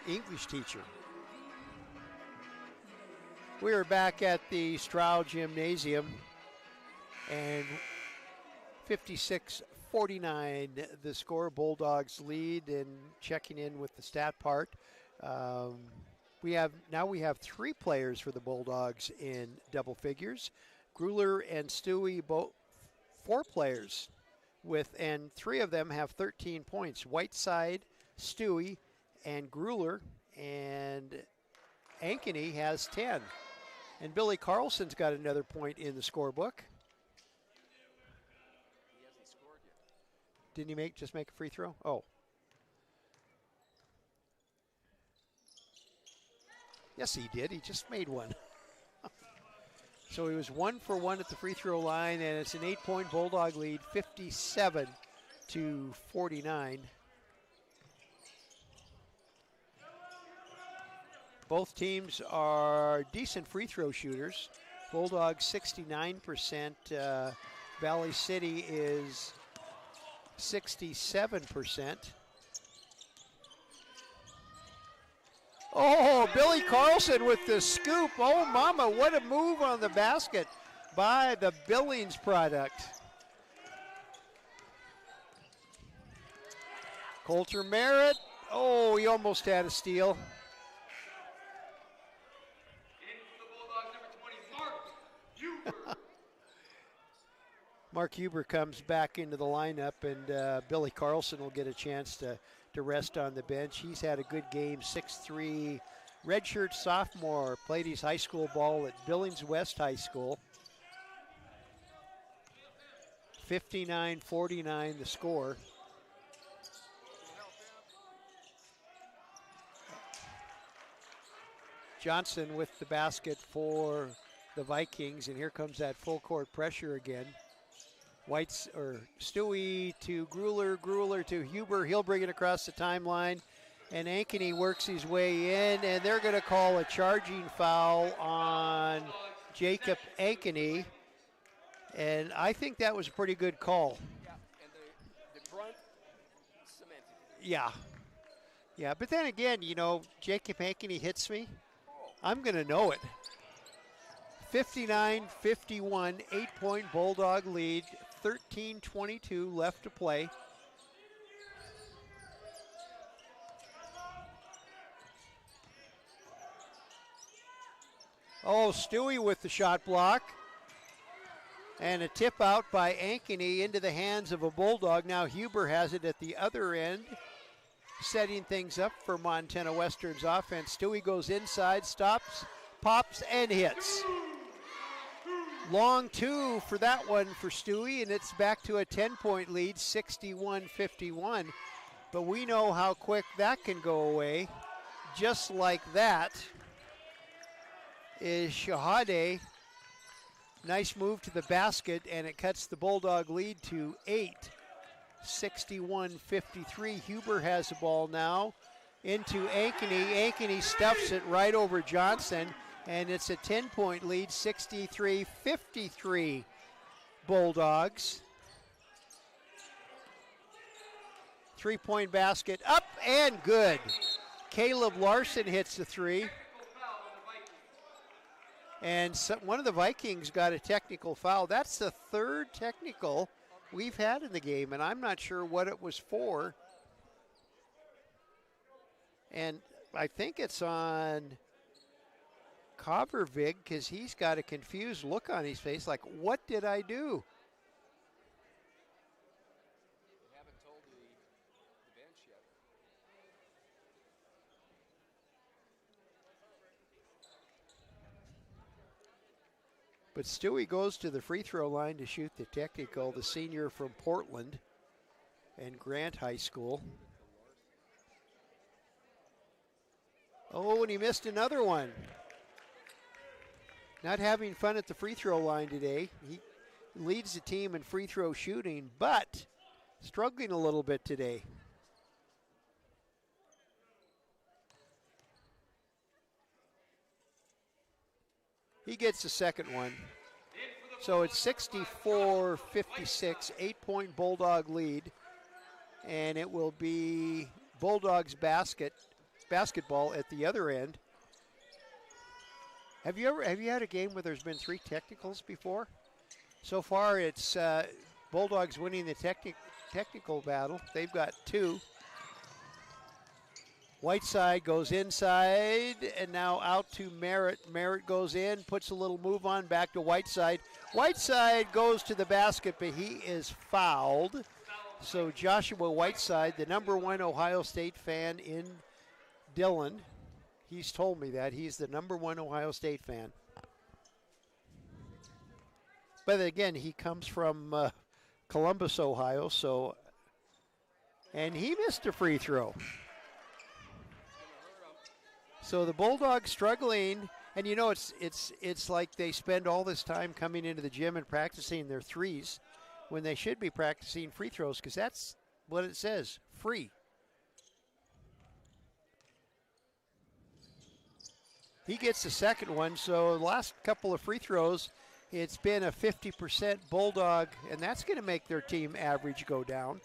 English teacher. We are back at the Stroud Gymnasium, and 49 the score. Bulldogs lead, and checking in with the stat part. We have 3 players for the Bulldogs in double figures. Gruler and Stewie, both 4 players and 3 of them have 13 points. Whiteside, Stewie, and Gruler, and Ankeny has 10. And Billy Carlson's got another point in the scorebook. He hasn't scored yet. Didn't he just make a free throw? Oh. Yes, he did. He just made one. So he was 1 for 1 at the free throw line, and it's an 8-point Bulldog lead, 57-49. Both teams are decent free throw shooters. Bulldogs 69%. Valley City is 67%. Oh, Billy Carlson with the scoop. Oh, mama, what a move on the basket by the Billings product. Coulter Merritt. Oh, he almost had a steal. In for the Bulldogs, number 20, Mark Huber. Mark Huber comes back into the lineup, and Billy Carlson will get a chance to rest on the bench. He's had a good game, 6'3", redshirt sophomore, played his high school ball at Billings West High School. 59-49 the score. Johnson with the basket for the Vikings, and here comes that full court pressure again. Stewie to Gruler, Gruler to Huber. He'll bring it across the timeline, and Ankeny works his way in, and they're going to call a charging foul on Jacob Ankeny, and I think that was a pretty good call. Yeah, and the brunt cemented. Yeah, but then again, Jacob Ankeny hits me, I'm going to know it. 59-51, 8-point Bulldog lead, 13:22 left to play. Oh, Stewie with the shot block. And a tip out by Ankeny into the hands of a Bulldog. Now Huber has it at the other end, setting things up for Montana Western's offense. Stewie goes inside, stops, pops, and hits. Long 2 for that one for Stewie, and it's back to a 10-point lead, 61-51. But we know how quick that can go away. Just like that is Shahade. Nice move to the basket, and it cuts the Bulldog lead to 8. 61-53. Huber has the ball now into Ankeny. Ankeny stuffs it right over Johnson, and it's a 10-point lead, 63-53 Bulldogs. 3-point basket up and good. Caleb Larson hits the 3. And one of the Vikings got a technical foul. That's the 3rd technical we've had in the game, and I'm not sure what it was for. And I think it's on Covervig, because he's got a confused look on his face, like, what did I do? They haven't told the bench yet. But Stewie goes to the free throw line to shoot the technical, the senior from Portland and Grant High School. Oh, and he missed another one. Not having fun at the free throw line today. He leads the team in free throw shooting, but struggling a little bit today. He gets the second one. So it's 64-56, 8-point Bulldog lead. And it will be Bulldogs basketball at the other end. Have you had a game where there's been 3 technicals before? So far it's Bulldogs winning the technical battle. They've got 2. Whiteside goes inside, and now out to Merritt. Merritt goes in, puts a little move on, back to Whiteside. Whiteside goes to the basket, but he is fouled. So Joshua Whiteside, the #1 Ohio State fan in Dillon, he's told me that. He's the #1 Ohio State fan. But again, he comes from Columbus, Ohio, and he missed a free throw. So the Bulldogs struggling, and you know it's like they spend all this time coming into the gym and practicing their threes when they should be practicing free throws, because that's what it says, free. He gets the second one, so the last couple of free throws, it's been a 50% Bulldog, and that's going to make their team average go down.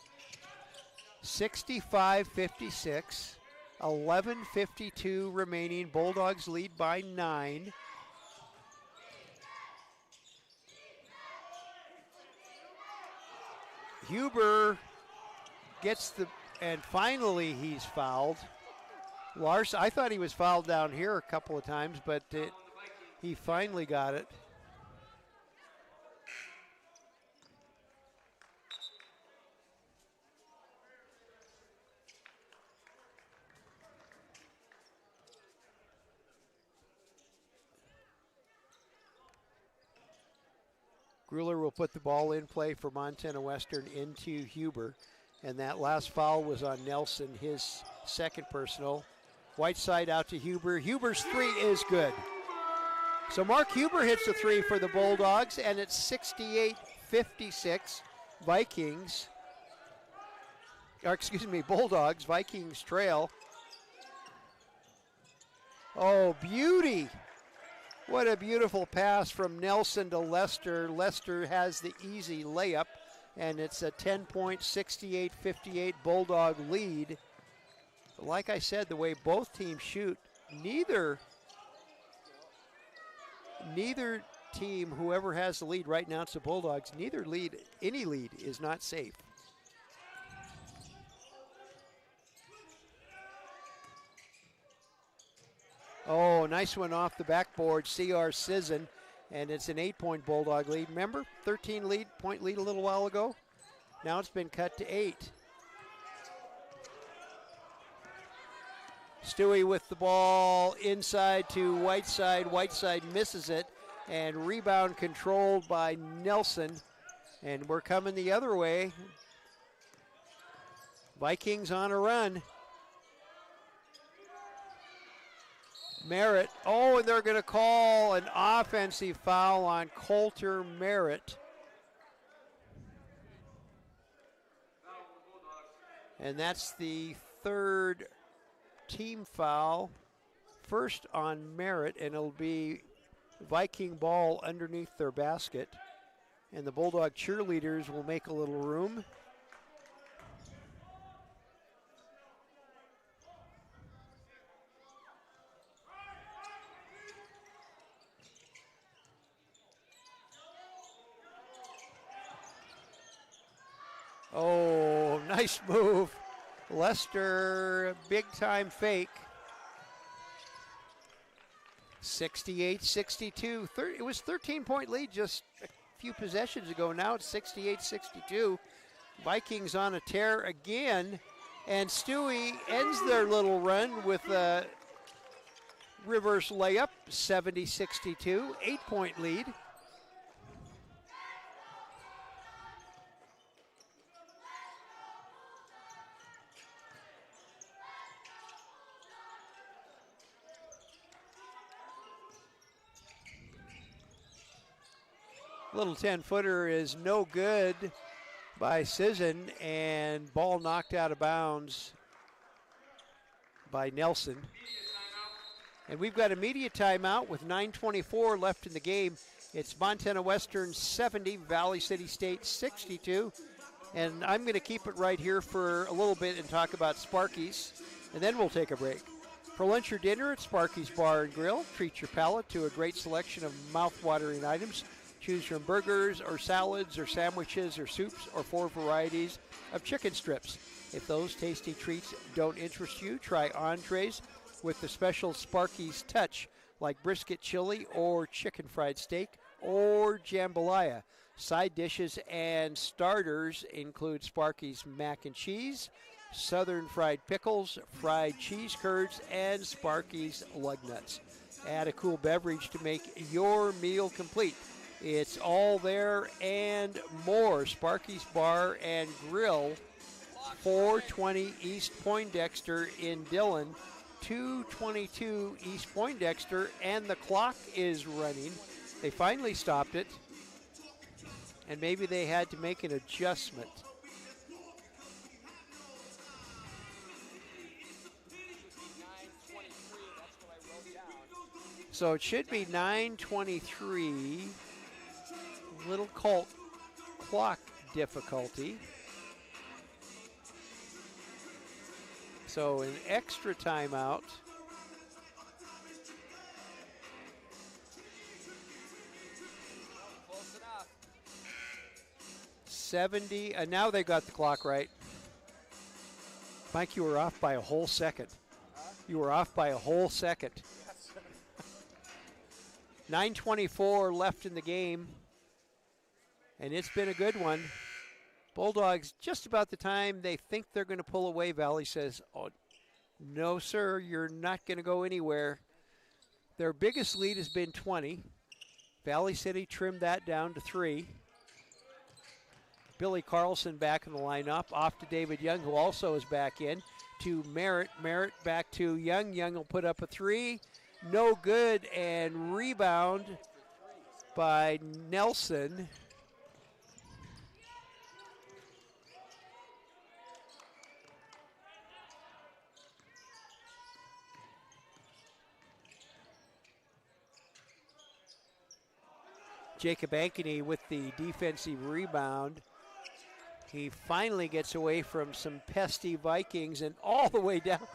65-56, 11:52 remaining. Bulldogs lead by 9. Huber gets and finally he's fouled. Larson, I thought he was fouled down here a couple of times, but he finally got it. Grueller will put the ball in play for Montana Western into Huber. And that last foul was on Nelson, his second personal. Whiteside out to Huber. Huber's 3 is good. So Mark Huber hits a 3 for the Bulldogs, and it's 68-56. Bulldogs. Vikings trail. Oh, beauty. What a beautiful pass from Nelson to Lester. Lester has the easy layup, and it's a 10-point, 68-58 Bulldog lead. But like I said, the way both teams shoot, neither team, whoever has the lead right now, it's the Bulldogs, any lead is not safe. Oh, nice one off the backboard, C.R. Sisson, and it's an 8-point Bulldog lead. Remember, 13-point lead a little while ago? Now it's been cut to 8. Stewie with the ball inside to Whiteside. Whiteside misses it, and rebound controlled by Nelson. And we're coming the other way. Vikings on a run. Merritt, and they're going to call an offensive foul on Coulter Merritt. And that's the third team foul. First on Merritt, and it'll be Viking ball underneath their basket. And the Bulldog cheerleaders will make a little room. Oh, nice move. Lester, big time fake. 68-62. It was 13-point lead just a few possessions ago. Now it's 68-62. Vikings on a tear again. And Stewie ends their little run with a reverse layup, 70-62. 8-point lead. Little 10-footer is no good by Sisson, and ball knocked out of bounds by Nelson. And we've got a media timeout with 9:24 left in the game. It's Montana Western 70, Valley City State 62. And I'm going to keep it right here for a little bit and talk about Sparky's, and then we'll take a break. For lunch or dinner at Sparky's Bar and Grill, treat your palate to a great selection of mouth-watering items. Choose from burgers or salads or sandwiches or soups or 4 varieties of chicken strips. If those tasty treats don't interest you, try entrees with the special Sparky's Touch, like brisket chili or chicken fried steak or jambalaya. Side dishes and starters include Sparky's mac and cheese, southern fried pickles, fried cheese curds, and Sparky's lug nuts. Add a cool beverage to make your meal complete. It's all there and more. Sparky's Bar and Grill, 420 East Poindexter in Dillon, 222 East Poindexter, and the clock is running. They finally stopped it, and maybe they had to make an adjustment. So it should be 9:23. Little clock difficulty. So an extra timeout. Close enough. 70, and now they got the clock right. Mike, you were off by a whole second. You were off by a whole second. 9:24 left in the game, and it's been a good one. Bulldogs, just about the time they think they're going to pull away, Valley says, oh, no, sir, you're not going to go anywhere. Their biggest lead has been 20. Valley City trimmed that down to 3. Billy Carlson back in the lineup, off to David Young, who also is back in, to Merritt. Merritt back to Young. Young will put up a 3. No good, and rebound by Nelson. Jacob Ankeny with the defensive rebound. He finally gets away from some pesky Vikings and all the way down.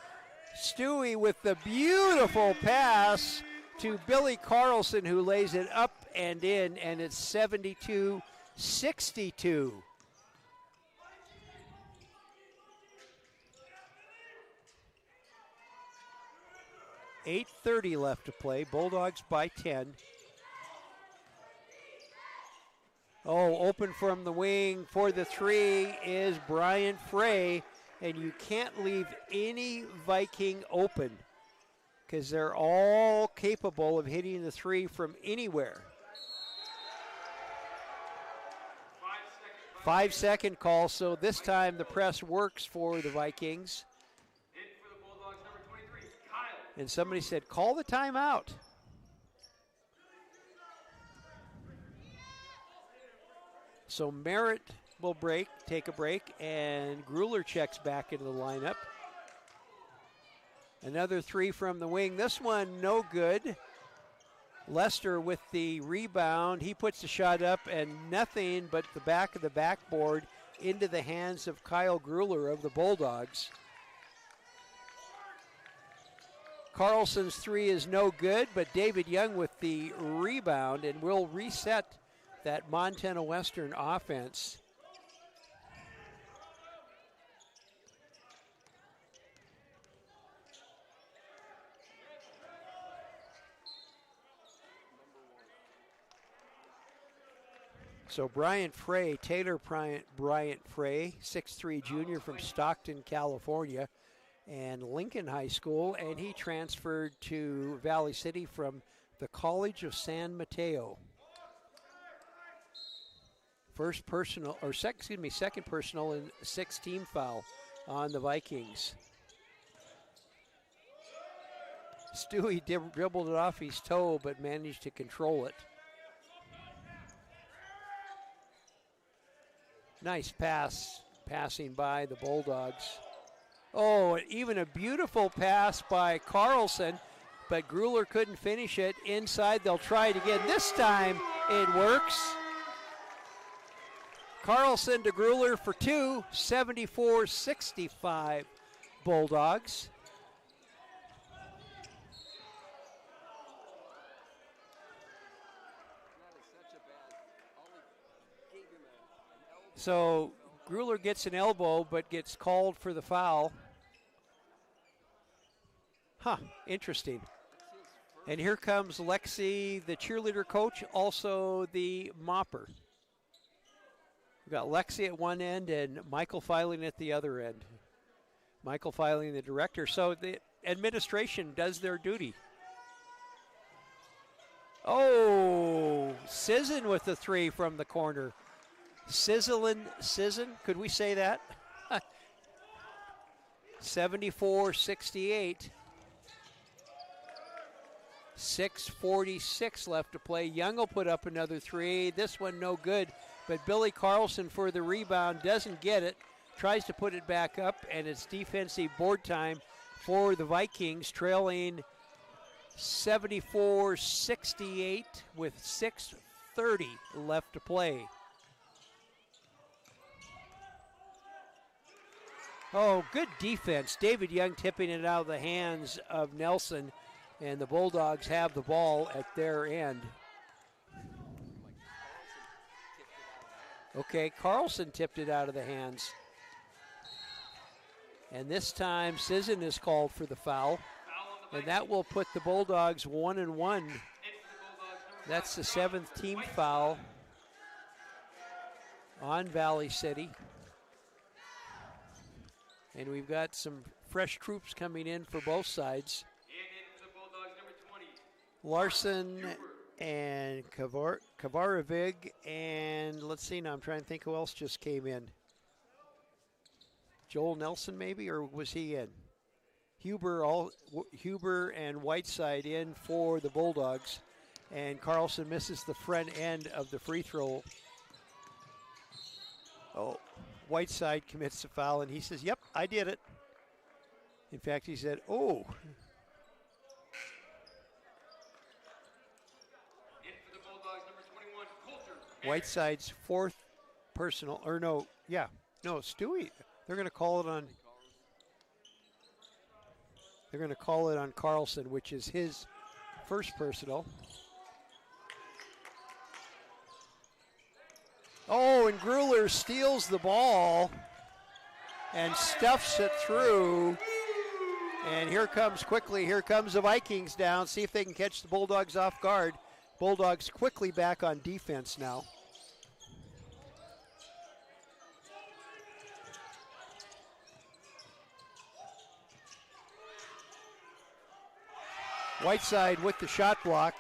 Stewie with the beautiful pass to Billy Carlson, who lays it up and in, and it's 72-62. 8:30 left to play. Bulldogs by 10. Oh, open from the wing for the 3 is Brian Frey. And you can't leave any Viking open because they're all capable of hitting the 3 from anywhere. 5-second call, so this time the press works for the Vikings. In for the Bulldogs, number 23, Kyle. And somebody said, call the timeout. So Merritt will take a break, and Grueller checks back into the lineup. Another 3 from the wing. This one no good. Lester with the rebound. He puts the shot up, and nothing but the back of the backboard into the hands of Kyle Grueller of the Bulldogs. Carlson's 3 is no good, but David Young with the rebound, and will reset that Montana Western offense. So Bryant Frey, Taylor Bryant Frey, 6'3" junior from Stockton, California, and Lincoln High School, and he transferred to Valley City from the College of San Mateo. Second personal and 6th team foul on the Vikings. Stewie dribbled it off his toe, but managed to control it. Nice passing by the Bulldogs. Oh, even a beautiful pass by Carlson, but Grueller couldn't finish it. Inside, they'll try it again. This time, it works. Carlson to Grueller for 2, 74-65 Bulldogs. That is such a bad So Grueller gets an elbow but gets called for the foul. Huh, interesting. And here comes Lexi, the cheerleader coach, also the mopper. We've got Lexi at one end and Michael Filing at the other end. Michael Filing, the director. So the administration does their duty. Oh, Sisson with the three from the corner. Sisson, could we say that? 74-68. 6:46 left to play. Young will put up another three. This one no good, but Billy Carlson for the rebound doesn't get it. Tries to put it back up, and it's defensive board time for the Vikings, trailing 74-68 with 6:30 left to play. Oh, good defense. David Young tipping it out of the hands of Nelson, and the Bulldogs have the ball at their end. Okay, Carlson tipped it out of the hands. And this time, Sisson is called for the foul. And that will put the Bulldogs 1-1. That's the 7th team foul on Valley City. And we've got some fresh troops coming in for both sides. Larson and Kavarovig, and let's see now, I'm trying to think who else just came in. Joel Nelson maybe, or was he in? Huber and Whiteside in for the Bulldogs, and Carlson misses the front end of the free throw. Oh, Whiteside commits the foul, and he says, yep, I did it. In fact, he said, oh. Whiteside's fourth personal, or no, Stewie. They're going to call it on. They're going to call it on Carlson, which is his first personal. Oh, and Grueller steals the ball and stuffs it through. And here comes the Vikings down. See if they can catch the Bulldogs off guard. Bulldogs quickly back on defense now. Whiteside with the shot block.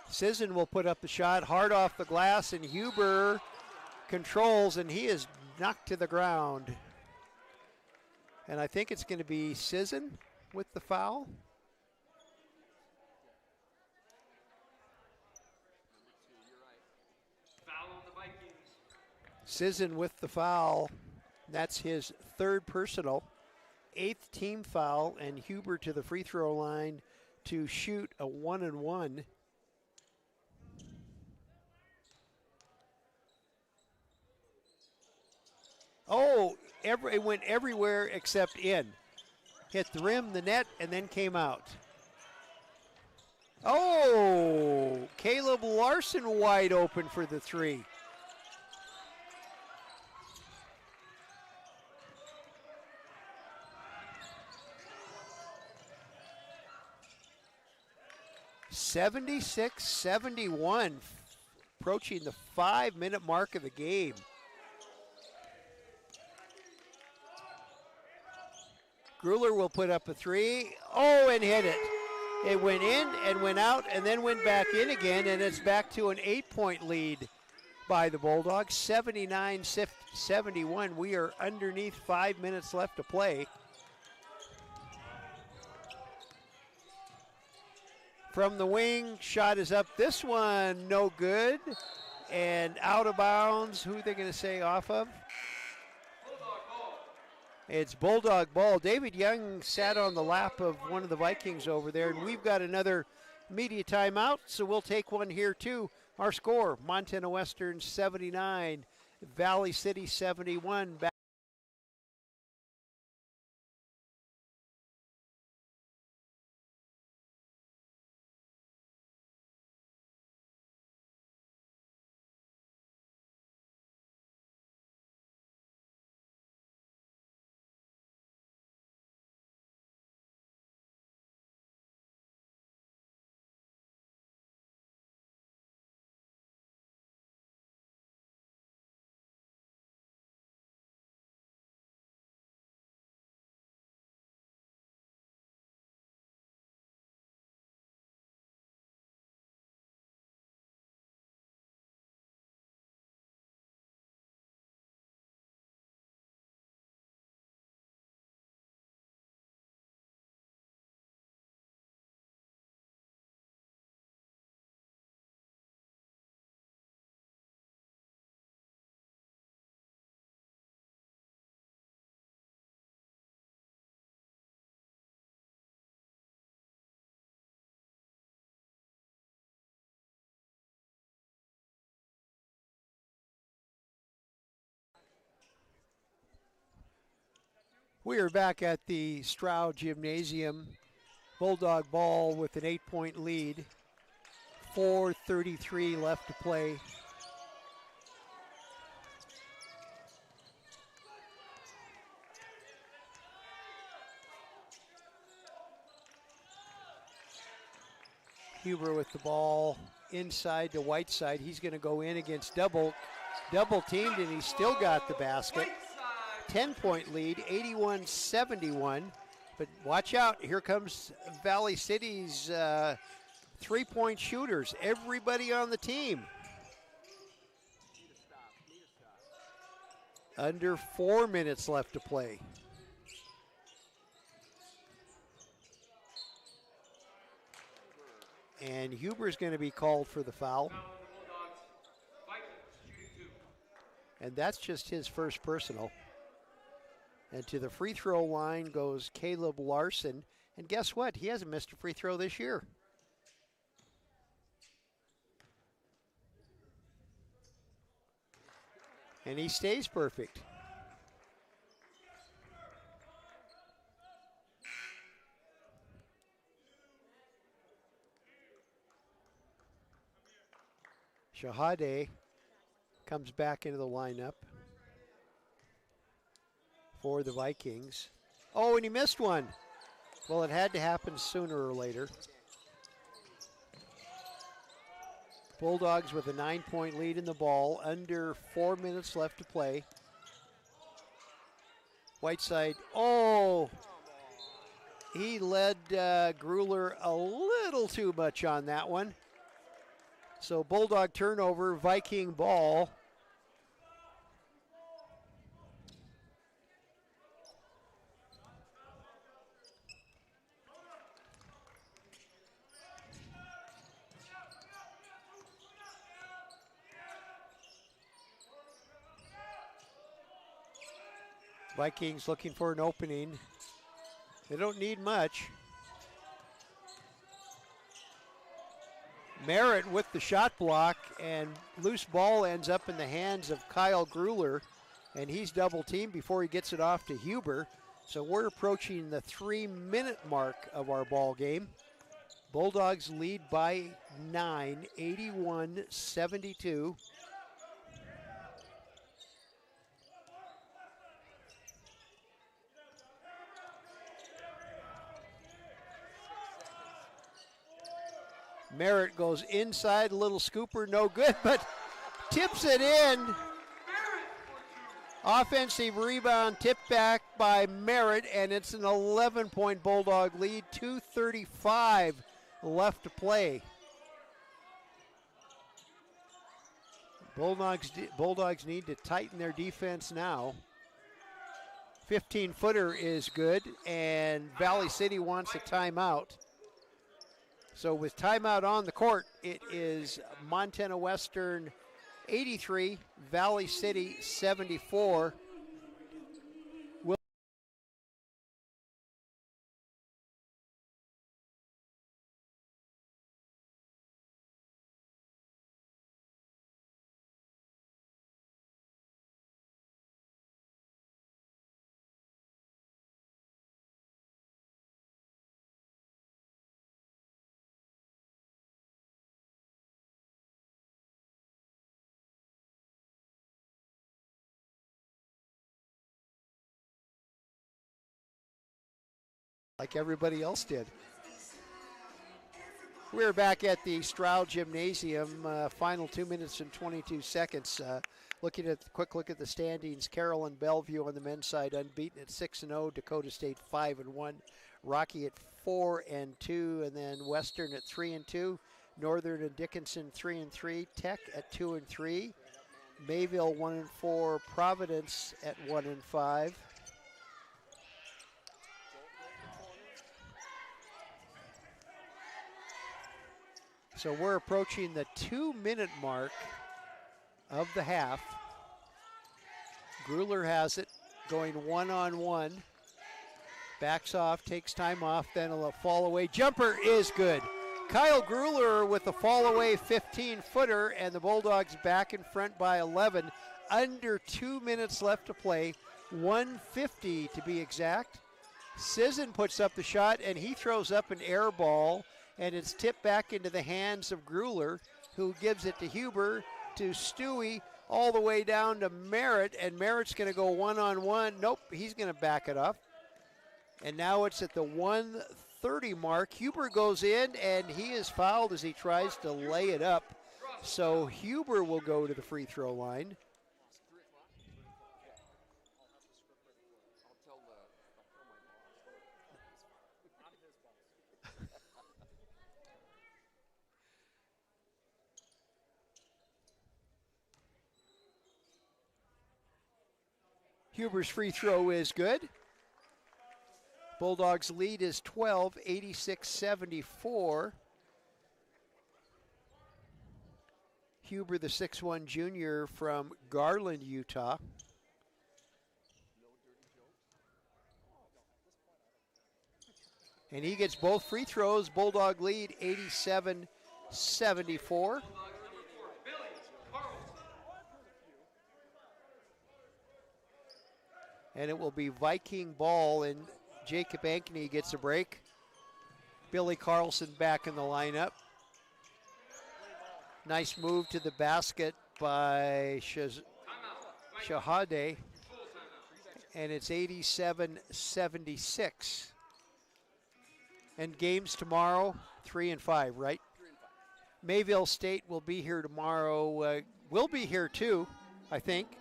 Sisson will put up the shot hard off the glass, and Huber controls, and he is knocked to the ground. And I think it's going to be Sisson with the foul. Sisson with the foul. That's his third personal. 8th team foul, and Huber to the free throw line to shoot a 1-1. Oh, it went everywhere except in. Hit the rim, the net, and then came out. Oh, Caleb Larson wide open for the three. (76-71), approaching the 5-minute mark of the game. Grueller will put up a three. Oh, and hit it. It went in and went out and then went back in again, and it's back to an 8-point lead by the Bulldogs, 79-71. We are underneath 5 minutes left to play. From the wing, shot is up. This one, no good. And out of bounds. Who are they going to say off of? It's Bulldog ball. David Young sat on the lap of one of the Vikings over there, and we've got another media timeout, so we'll take one here too. Our score, Montana Western 79, Valley City 71. We are back at the Stroud Gymnasium. Bulldog ball with an 8-point lead. 4:33 left to play. Huber with the ball inside to Whiteside. He's going to go in against double teamed, and he's still got the basket. 10-point lead, 81-71. But watch out, here comes Valley City's three-point shooters. Everybody on the team. Under 4 minutes left to play. And Huber's going to be called for the foul. And that's just his first personal. And to the free throw line goes Caleb Larson. And guess what? He hasn't missed a free throw this year. And he stays perfect. Shahade comes back into the lineup for the Vikings. Oh, and he missed one. Well, it had to happen sooner or later. Bulldogs with a 9-point lead in the ball. Under 4 minutes left to play. Whiteside, oh! He led Grueller a little too much on that one. So Bulldog turnover, Viking ball. Vikings looking for an opening. They don't need much. Merritt with the shot block, and loose ball ends up in the hands of Kyle Grueller, and he's double teamed before he gets it off to Huber. So we're approaching the 3-minute mark of our ball game. Bulldogs lead by 9, 81-72. Merritt goes inside, a little scooper, no good, but tips it in. Offensive rebound, tipped back by Merritt, and it's an 11-point Bulldog lead, 2:35 left to play. Bulldogs need to tighten their defense now. 15-footer is good, and Valley City wants a timeout. So with timeout on the court, it is Montana Western 83, Valley City 74. Like everybody else did. We're back at the Stroud Gymnasium, final 2 minutes and 22 seconds. Looking at quick look at the standings. Carroll and Bellevue on the men's side unbeaten at 6-0. Dakota State 5-1. Rocky at 4-2, and then Western at 3-2. Northern and Dickinson 3-3. Tech at 2-3. Mayville 1-4. Providence at 1-5. So we're approaching the 2-minute mark of the half. Grueller has it, going one-on-one. Backs off, takes time off, then a fall away. Jumper is good. Kyle Grueller with the fall away 15-footer, and the Bulldogs back in front by 11. Under 2 minutes left to play. 150 to be exact. Sisson puts up the shot, and he throws up an air ball, and it's tipped back into the hands of Gruler, who gives it to Huber, to Stewie, all the way down to Merritt, and Merritt's going to go one-on-one. Nope, he's going to back it up. And now it's at the 130 mark. Huber goes in, and he is fouled as he tries to lay it up. So Huber will go to the free throw line. Huber's free throw is good. Bulldogs lead is 12, 86-74. Huber, the 6'1 junior from Garland, Utah. And he gets both free throws. Bulldog lead 87-74. And it will be Viking ball, and Jacob Ankeny gets a break. Billy Carlson back in the lineup. Nice move to the basket by Shahade. And it's 87-76. And games tomorrow, 3 and 5, right? 3 and 5. Mayville State will be here tomorrow. We'll be here too, I think,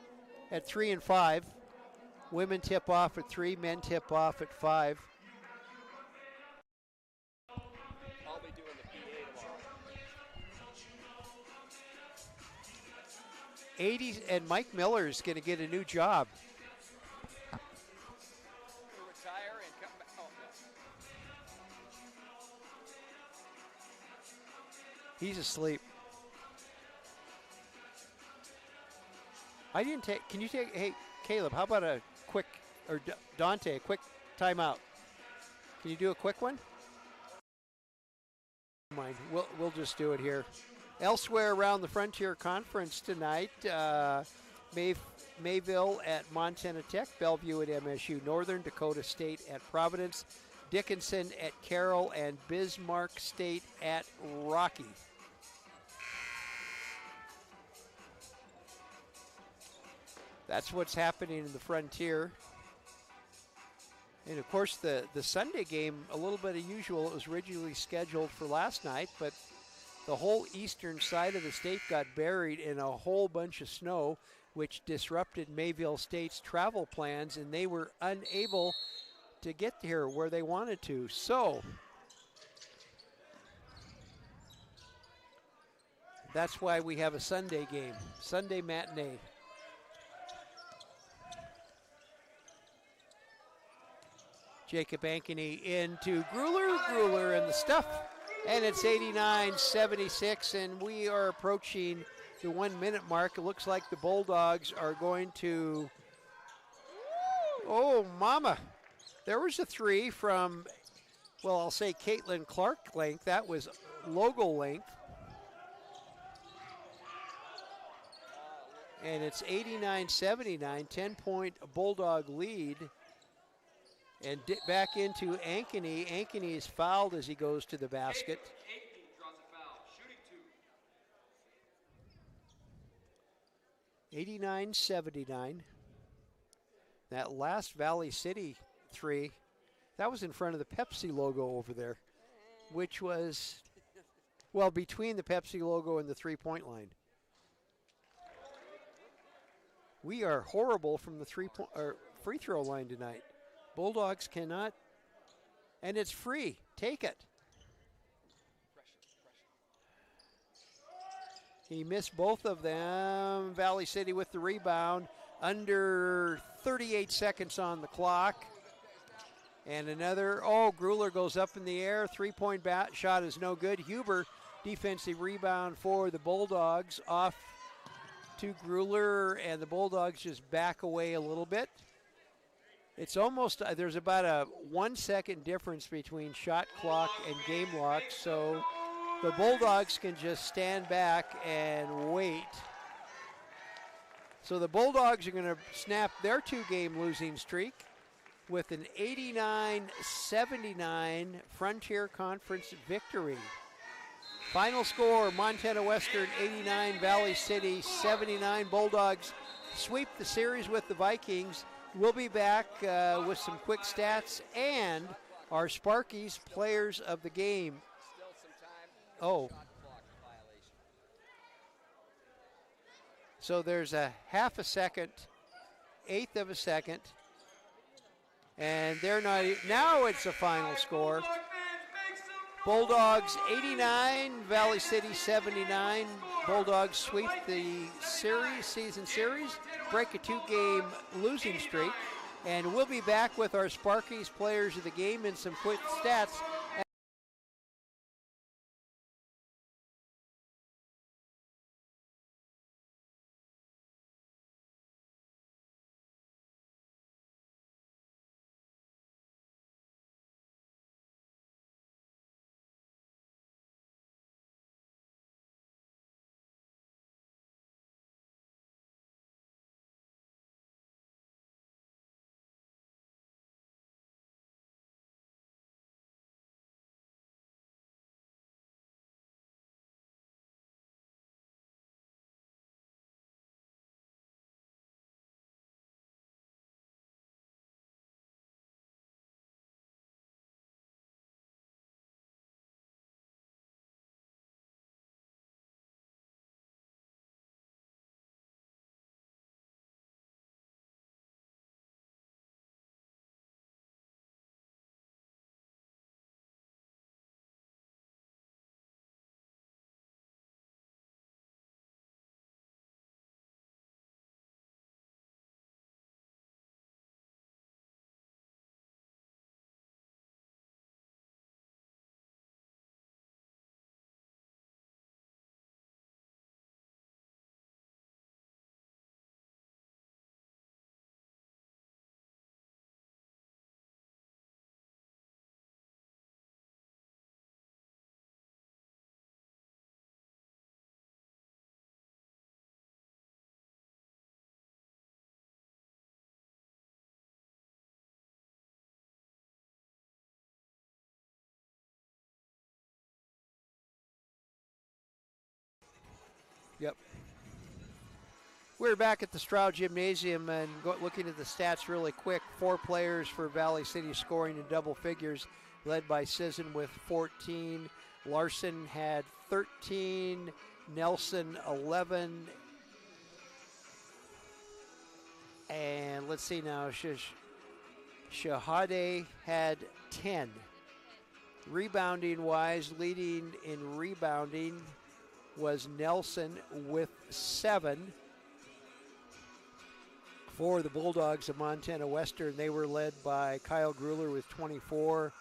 at 3 and 5. Women tip off at 3, men tip off at 5. I'll be doing the PA tomorrow. 80, and Mike Miller is going to get a new job. Retire and come back. Oh, no. He's asleep. I didn't take, can you take, hey, Caleb, how about a quick, or Dante, a quick timeout? Can you do a quick one? Mind, we'll just do it here. Elsewhere around the Frontier Conference tonight, Mayville at Montana Tech, Bellevue at MSU, Northern Dakota State at Providence, Dickinson at Carroll, and Bismarck State at Rocky. That's what's happening in the Frontier. And of course the Sunday game, a little bit unusual. It was originally scheduled for last night, but the whole eastern side of the state got buried in a whole bunch of snow, which disrupted Mayville State's travel plans, and they were unable to get here where they wanted to. So that's why we have a Sunday game, Sunday matinee. Jacob Ankeny into Gruler and the stuff. And it's 89-76, and we are approaching the 1 minute mark. It looks like the Bulldogs are going to, oh mama. There was a three from, well, I'll say Caitlin Clark length. That was logo length. And it's 89-79, 10-point Bulldog lead. And back into Ankeny. Ankeny is fouled as he goes to the basket. Ankeny draws a foul. Shooting 2. 89-79. That last Valley City three, that was in front of the Pepsi logo over there, which was, well, between the Pepsi logo and the three-point line. We are horrible from the free throw line tonight. Bulldogs cannot, and it's free. Take it. He missed both of them. Valley City with the rebound. Under 38 seconds on the clock. And another, Gruler goes up in the air. Three-point shot is no good. Huber, defensive rebound for the Bulldogs. Off to Gruler, and the Bulldogs just back away a little bit. It's almost, there's about a 1 second difference between shot clock and game lock, so the Bulldogs can just stand back and wait. So the Bulldogs are going to snap their 2-game losing streak with an 89-79 Frontier Conference victory. Final score, Montana Western 89, Valley City 79. Bulldogs sweep the series with the Vikings. We'll be back with some quick stats and our Sparkies players of the game. Still some time. Oh. Shot clock violation. So there's a half a second, eighth of a second, and they're not, now it's a final score. Bulldogs 89, Valley City 79. Bulldogs sweep the season series, break a 2-game losing streak, and we'll be back with our Sparkies players of the game and some quick stats. Yep. We're back at the Stroud Gymnasium and looking at the stats really quick. 4 players for Valley City scoring in double figures, led by Sisson with 14. Larson had 13. Nelson 11. And let's see now, Shahade had 10. Rebounding wise, leading in rebounding was Nelson with 7. For the Bulldogs of Montana Western, they were led by Kyle Gruler with 24,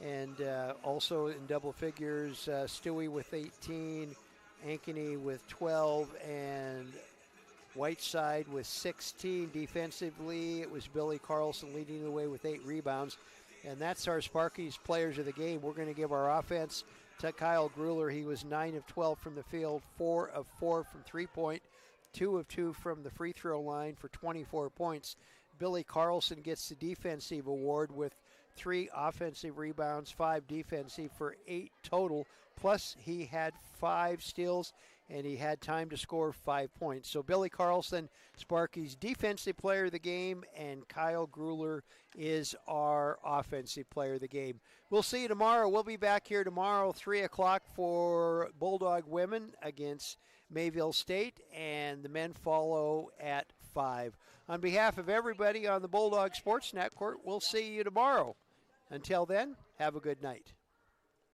and also in double figures, Stewie with 18, Ankeny with 12, and Whiteside with 16. Defensively, it was Billy Carlson leading the way with 8 rebounds, and that's our Sparkies players of the game. We're going to give our offense to Kyle Gruler. He was 9 of 12 from the field, 4 of 4 from three-point, 2 of 2 from the free throw line for 24 points. Billy Carlson gets the defensive award with 3 offensive rebounds, 5 defensive for 8 total. Plus he had 5 steals and he had time to score 5 points. So Billy Carlson, Sparky's defensive player of the game, and Kyle Gruler is our offensive player of the game. We'll see you tomorrow. We'll be back here tomorrow, 3 o'clock for Bulldog women against Mayville State, and the men follow at 5. On behalf of everybody on the Bulldog Sports Network, we'll see you tomorrow. Until then, have a good night.